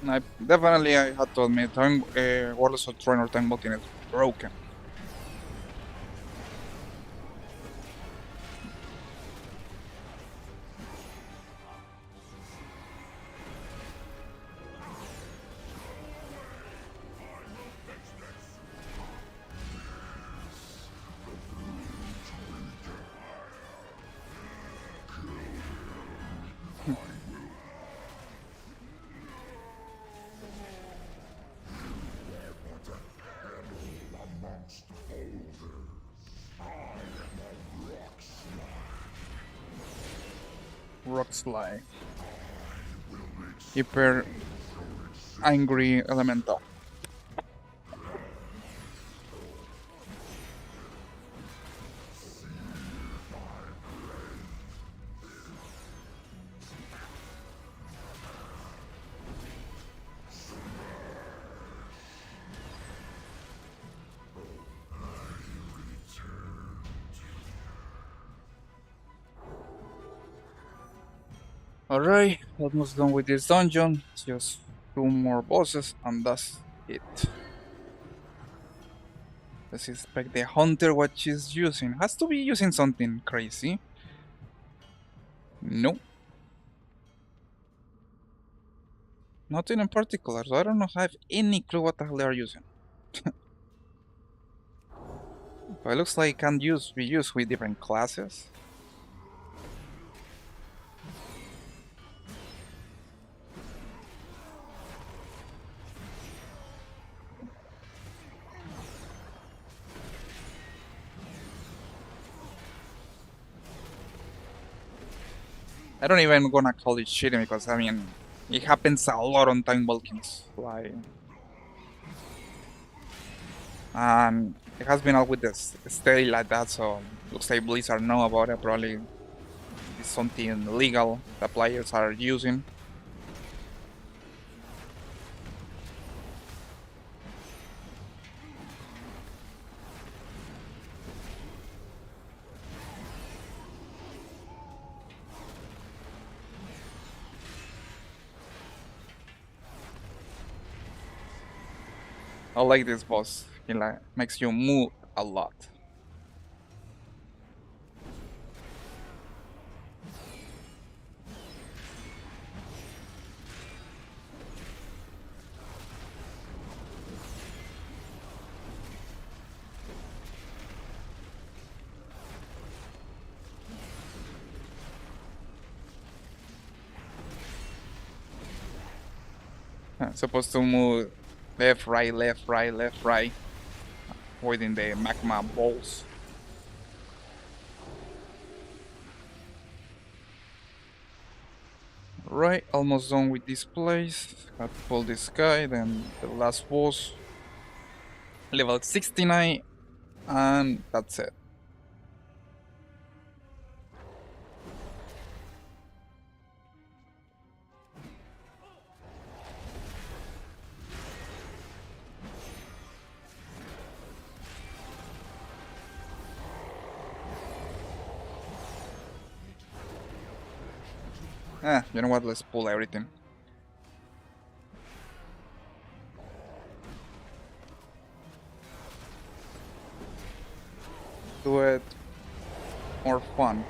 I had to admit, Warlords of Trainer tank booking is broken. Rock Slide. Hyper Angry Elemental. Alright, almost done with this dungeon. Just 2 more bosses and that's it. Let's inspect the hunter what she's using. Has to be using something crazy. No. Nothing in particular, so I don't know if I have any clue what the hell they are using. But it looks like it can be used with different classes. I don't even gonna call it cheating because I mean it happens a lot on time walkings. Like, and it has been out with this steady like that, so looks like Blizzard know about it. Probably something illegal that players are using. I like this boss. He like makes you move a lot. Supposed to move left, right, left, right, left, right, avoiding the magma balls. Right, almost done with this place. Got to pull this guy, then the last boss. Level 69, and that's it. You know what? Let's pull everything. Do it more fun.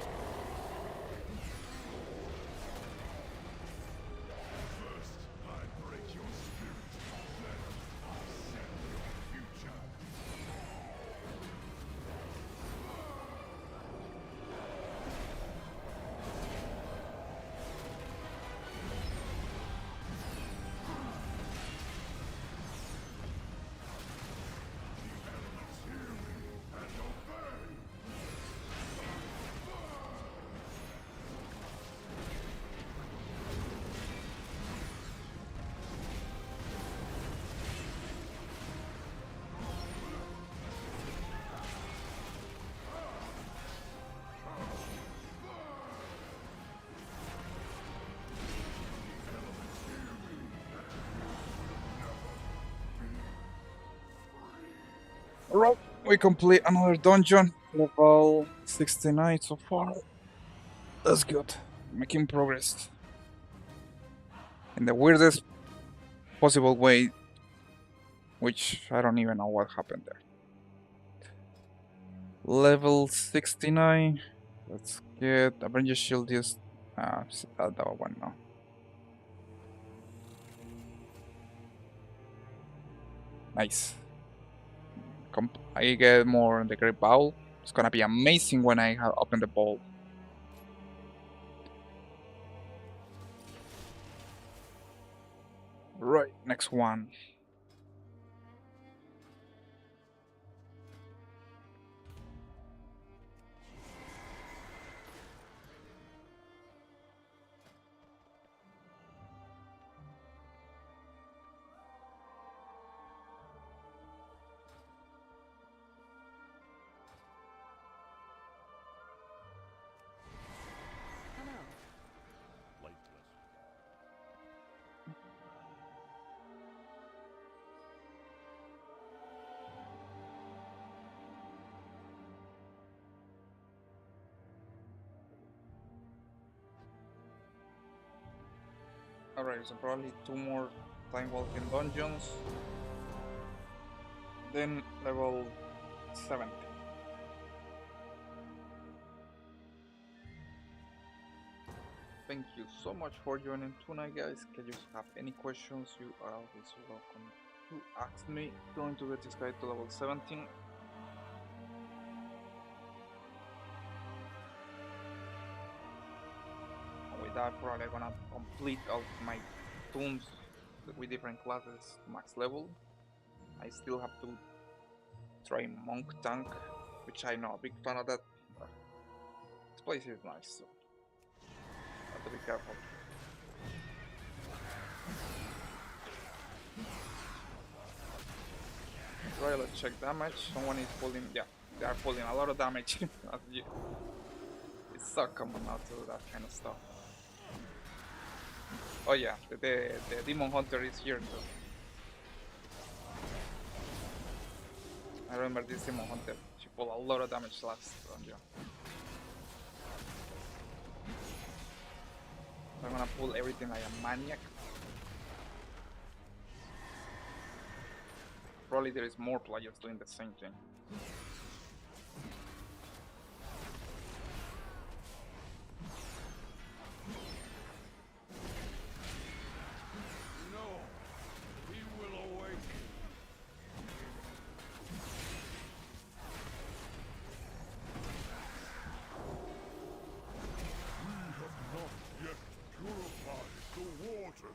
Alright, we complete another dungeon. Level 69 so far. That's good. Making progress. In the weirdest possible way, which I don't even know what happened there. Level 69. Let's get Avenger Shield is that one now. Nice. I get more in the Great Bowl. It's gonna be amazing when I open the bowl. Right, next one. Alright, so probably 2 more time walking dungeons. Then level 70. Thank you so much for joining tonight, guys. If you have any questions, you are always welcome to ask me. Going to get this guy to level 17. And with that, probably I'm gonna complete all my toons with different classes max level. I still have to try Monk Tank, which I'm not a big fan of that. This place is nice, so have to be careful. Right, let's check damage. Someone is pulling, yeah, they are pulling a lot of damage. It's so common now to do that kind of stuff. Oh yeah, the demon hunter is here too. I remember this demon hunter. She pulled a lot of damage last dungeon. I'm gonna pull everything like a maniac. Probably there is more players doing the same thing. No, he will awaken. We have not yet purified the water.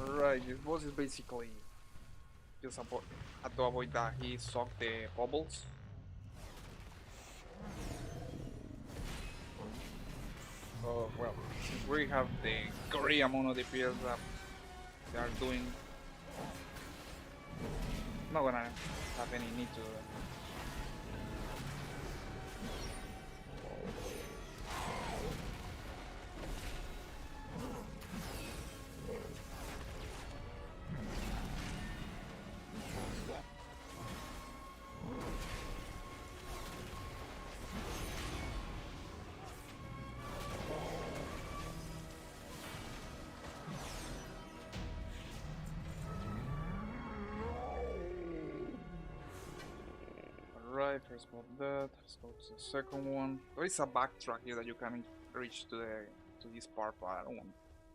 Right, this boss is basically just had to avoid that he sucked the bubbles. Oh well, since we have the great amount of DPS that they are doing, not gonna have any need to. Right, first about that. Let's go to the second one. There is a backtrack here that you can reach to this part, but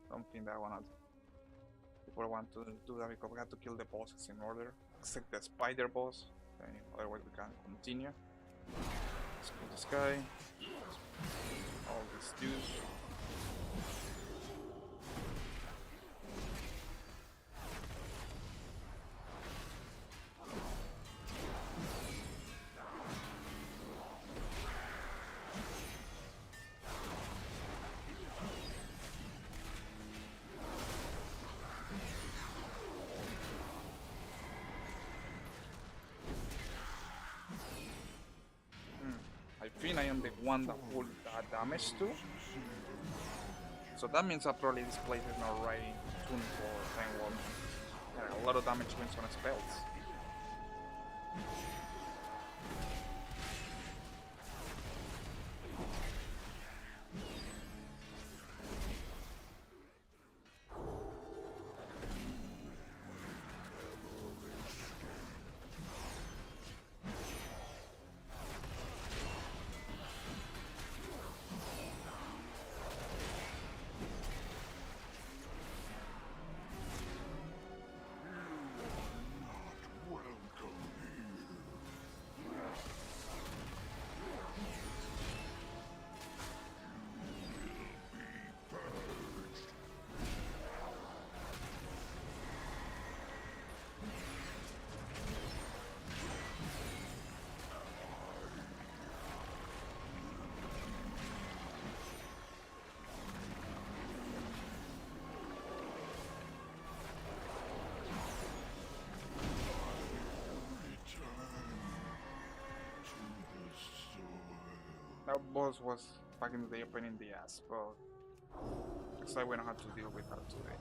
don't think that I wanna. People want to do that because we have to kill the bosses in order, except the spider boss. Otherwise, we can continue. Let's kill this guy. All this juice. I think I am the one that pulled that damage too. So that means that probably this place is not right tuned for Time Warp. A lot of damage wins on spells. That boss was back in the day opening the ass, but looks like we don't have to deal with that today.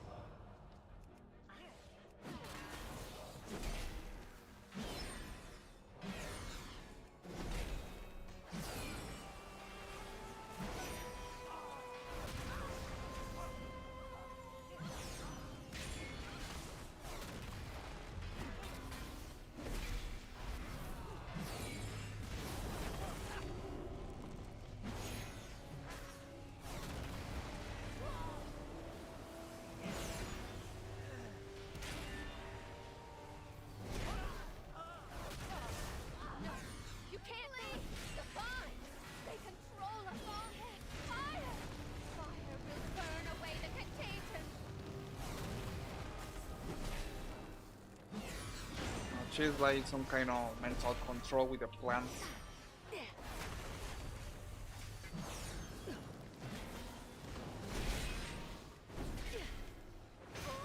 which is like some kind of mental control with the plants.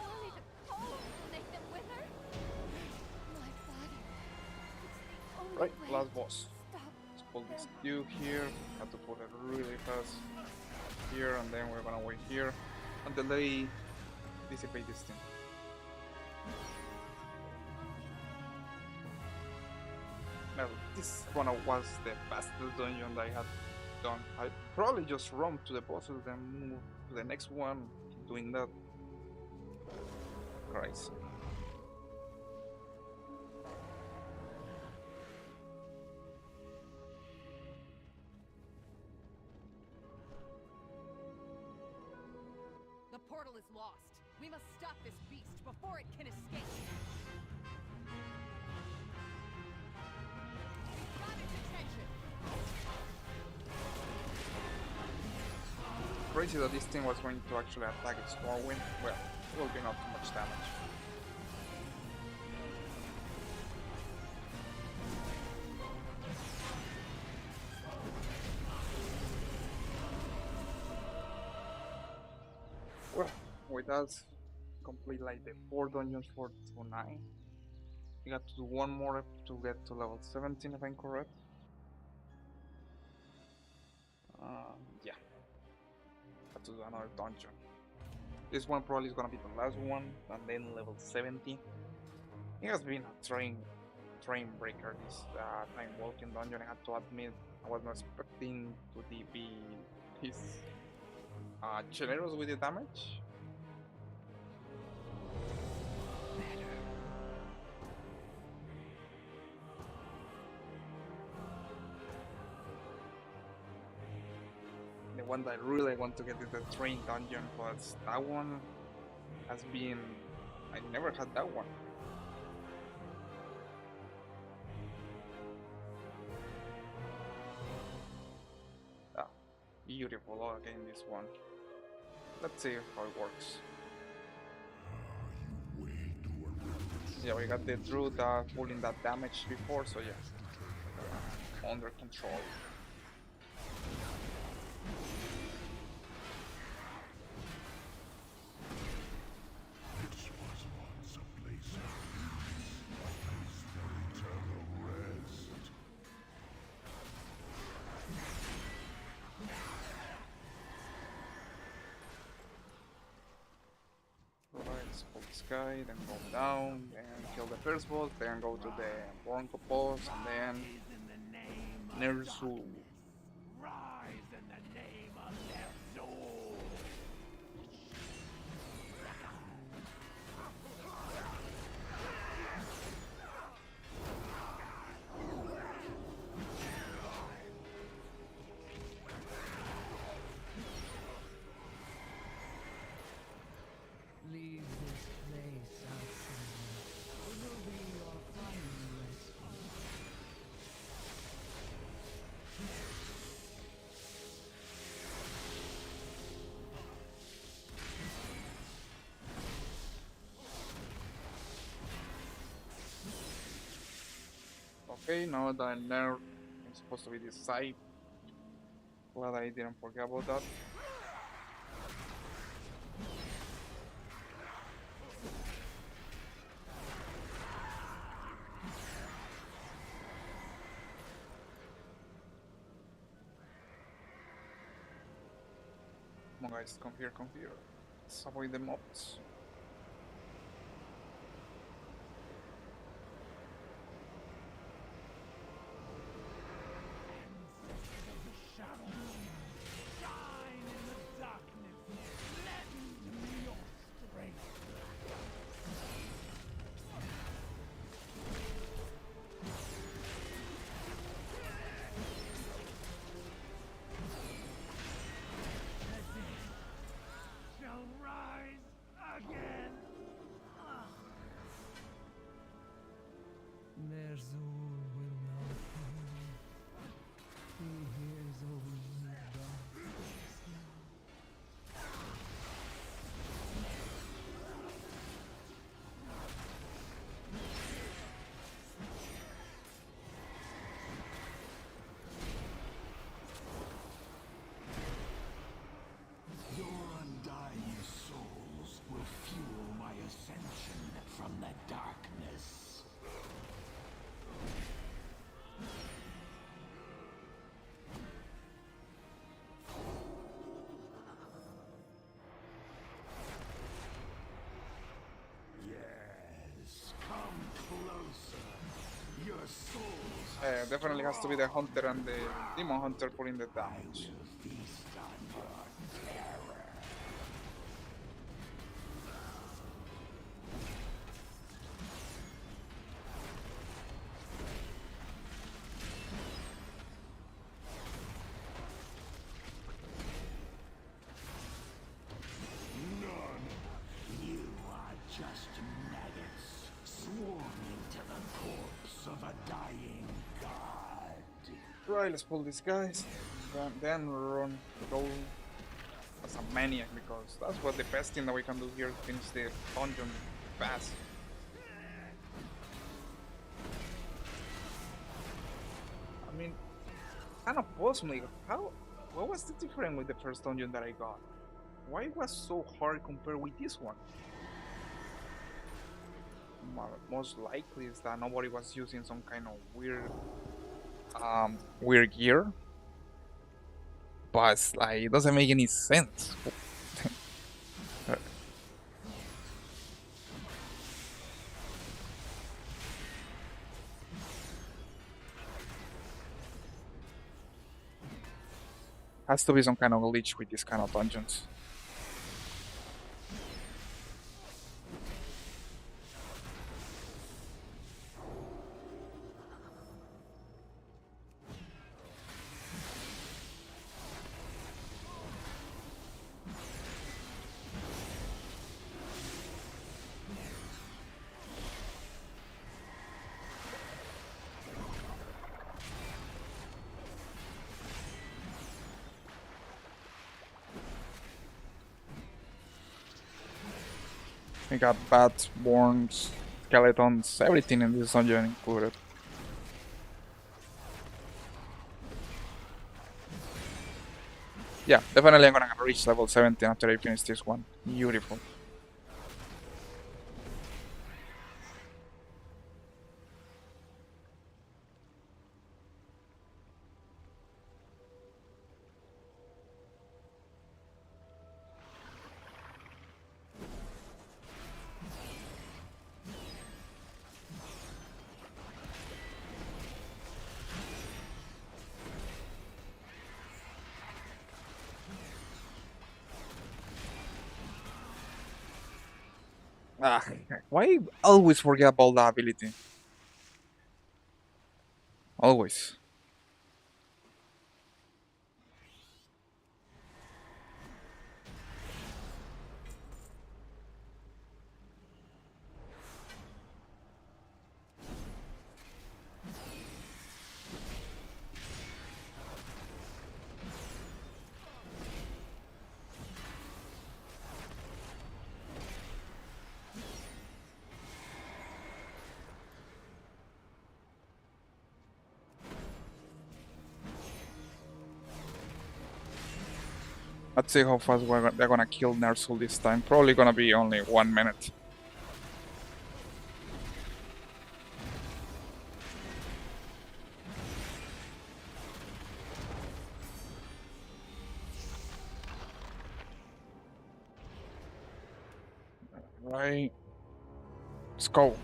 Only the cold will make them wither. My body. It's the only Right, way last to boss. stop Let's pull this dude here. Have to pull it really fast here, and then we're gonna wait here until they dissipate this thing. Well, this one was the fastest dungeon that I had done. I probably just run to the bosses, then move to the next one, keep doing that. Christ. The portal is lost. We must stop this beast before it can escape. Got its attention. Crazy that this thing was going to actually attack its Stormwind. Well, it will be not too much damage. Well, with that, complete like the 4 dungeons for tonight. We got to do one more to get to level 17 if I'm correct. Yeah. Have to do another dungeon. This one probably is gonna be the last one, and then level 70. It has been a train breaker, this time walking dungeon. I have to admit, I was not expecting to be this generous with the damage. The one that I really want to get is the train dungeon, but that one has been... I never had that one. Ah, beautiful. Oh, again, this one. Let's see how it works. Yeah, we got the Druid pulling that damage before, so yeah. Under control. Let's pull this guy, then go down, then kill the first boss, then go to the Bronco boss, and then Ner'zhul. Rise in the name of Ner'zhul! Leave this place outside. It will be your final rescue. Okay, now that Nerf is supposed to be this side. Glad I didn't forget about that. Come on guys, come here, come here. Let's avoid the mobs. Shine in the darkness! Lend me your strength! Shall rise again! Ner'zhul will not come. He hears only darkness now. the souls Definitely has to be the hunter and the demon hunter putting the damage. feast on your terror. You are just maggots swarming to the corpse of a dying god. Right, let's pull these guys. Then run, go as a maniac because that's what the best thing that we can do here, finish the dungeon fast. I mean, kind of bugs me. What was the difference with the first dungeon that I got? Why it was so hard compared with this one? Most likely is that nobody was using some kind of weird gear, but it's like it doesn't make any sense. Has to be some kind of glitch with these kind of dungeons. We got bats, worms, skeletons, everything in this dungeon included. Yeah, definitely I'm gonna reach level 17 after I finish this one. Beautiful. Ah, why always forget about that ability? Always. Let's see how fast they're gonna kill Nersul this time. Probably gonna be only 1 minute. Right. Let's go.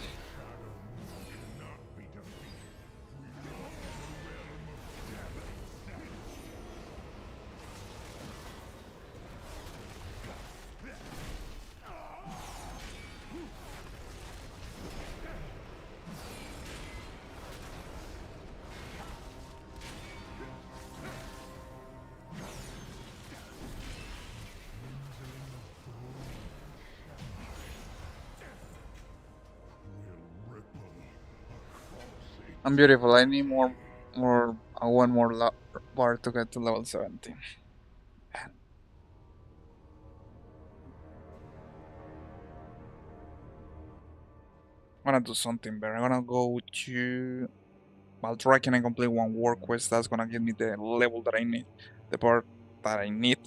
I'm beautiful. I need one more bar to get to level 17. I'm gonna do something better. I'm gonna go to while tracking and complete one work quest. That's gonna give me the level that I need, the part that I need.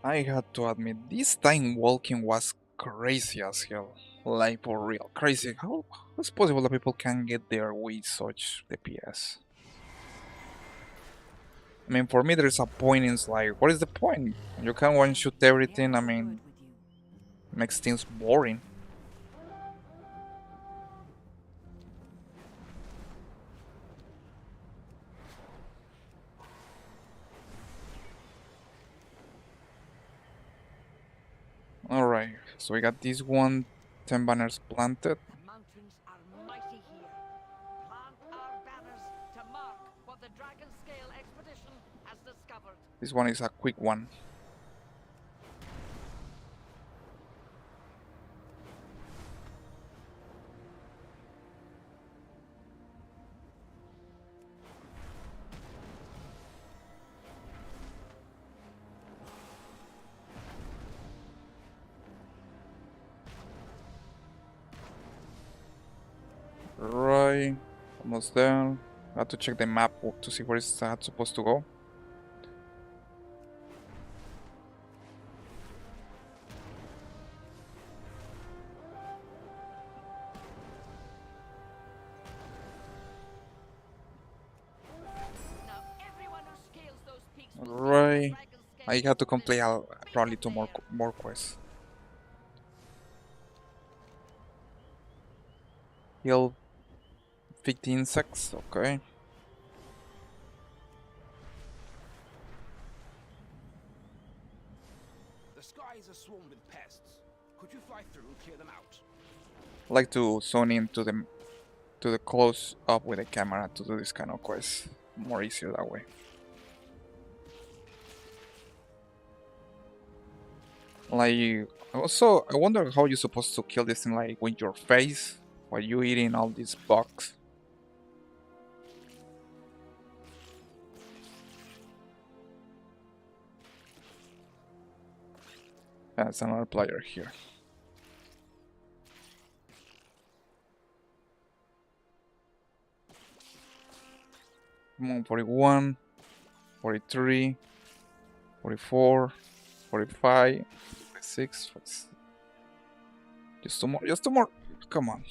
I had to admit, this time walking was crazy as hell. Like for real, crazy. How it's possible that people can get there with such DPS? I mean, for me, there's a point in like, what is the point? You can one shoot everything. I mean, makes things boring. Alright, so we got this one, 10 banners planted. The mountains are mighty here. Plant our banners to mark what the Dragon Scale expedition has discovered. This one is a quick one. Right, almost there. I have to check the map to see where it's supposed to go. Now everyone who scales those peaks will see the Right, Dragon Scale I have to complete expedition probably face two there. more quests. Heal 15 secs, okay. The skies are swarmed with pests. Could you fly through and clear them out? I like to zone in to the close up with the camera to do this kind of quest. More easier that way. Like, also, I wonder how you're supposed to kill this thing, like with your face while you eating all these bugs. That's another player here. Come on, 41, 43, 44, 45, 46. Just two more, just two more. Come on.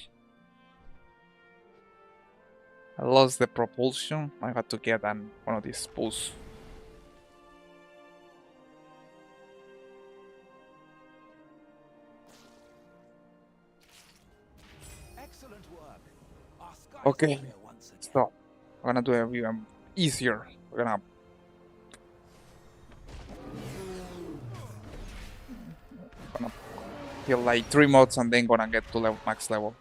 I lost the propulsion. I had to get one of these pulls. Excellent work. Our skies Okay. are clear once again. Stop. I'm gonna do it even easier. We're gonna kill like 3 mods and then gonna get to max level.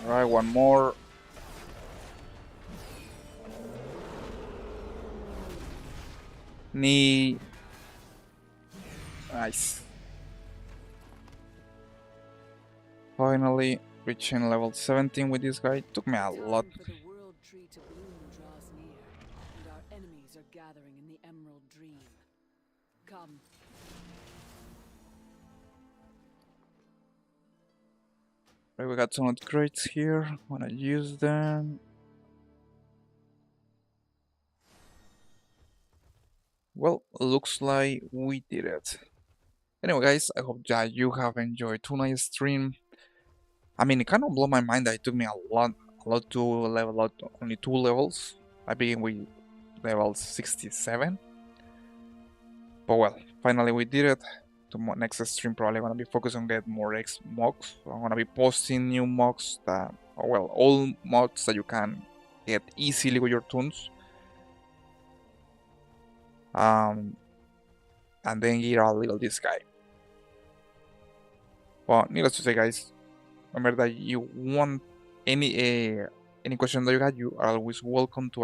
Alright, one more. Knee. Nice. Finally reaching level 17 with this guy. Took me a lot. Time for the world tree to bloom draws near, and our enemies are gathering in the Emerald Dream. Come. Right, we got some upgrades here. Wanna use them. Well, looks like we did it. Anyway, guys, I hope that you have enjoyed tonight's stream. I mean, it kind of blew my mind that it took me a lot to level out only 2 levels. I began with level 67. But well, finally we did it. Next stream probably gonna be focused on get more X mocks. I'm gonna be posting new mocks that, or well, all mods that you can get easily with your toons. And then get a little this guy. Well, needless to say, guys, remember that you want any question that you got, you are always welcome to